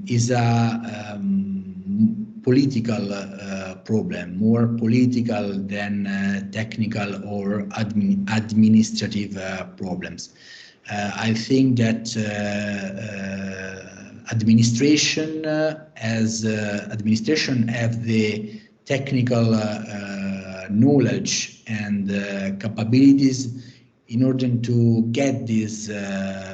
is a political problem, more political than technical or administrative problems. I think that administration have the technical knowledge and capabilities in order to get this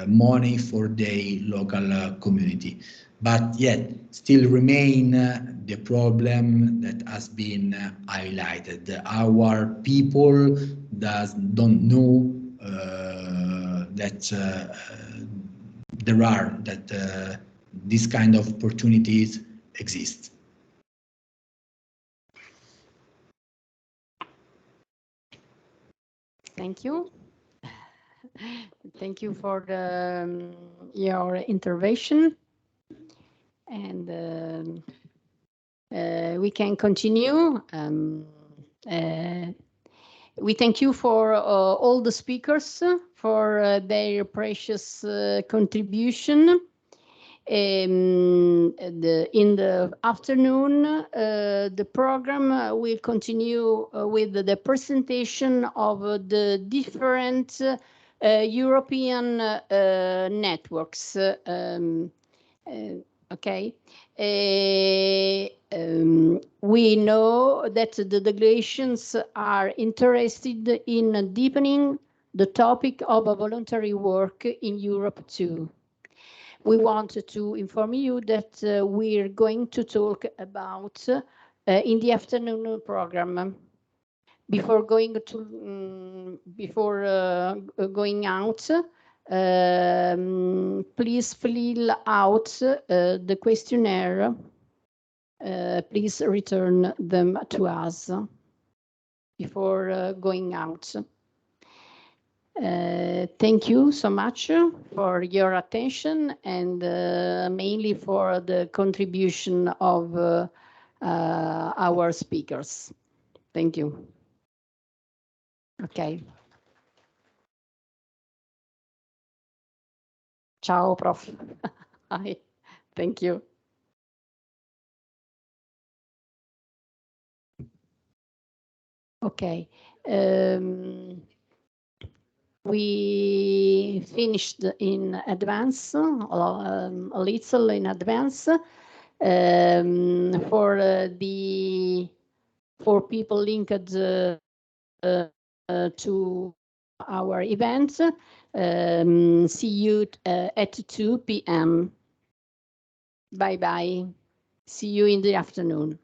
money for the local community. But yet still remain the problem that has been highlighted. Our people don't know that this kind of opportunities exist. Thank you. Thank you for your intervention. And we can continue. We thank you for all the speakers for their precious contribution. In the afternoon, the program will continue with the presentation of the different European networks. Okay. We know that the delegations are interested in deepening the topic of voluntary work in Europe too. We want to inform you that we're going to talk about in the afternoon program. Before going out, please fill out the questionnaire. Please return them to us before going out. Thank you so much for your attention and mainly for the contribution of our speakers. Thank you. Okay. Ciao, Prof. Hi. Thank you. Okay. We finished in advance, a little in advance, for people linked to our event. See you at 2 p.m. Bye-bye. See you in the afternoon.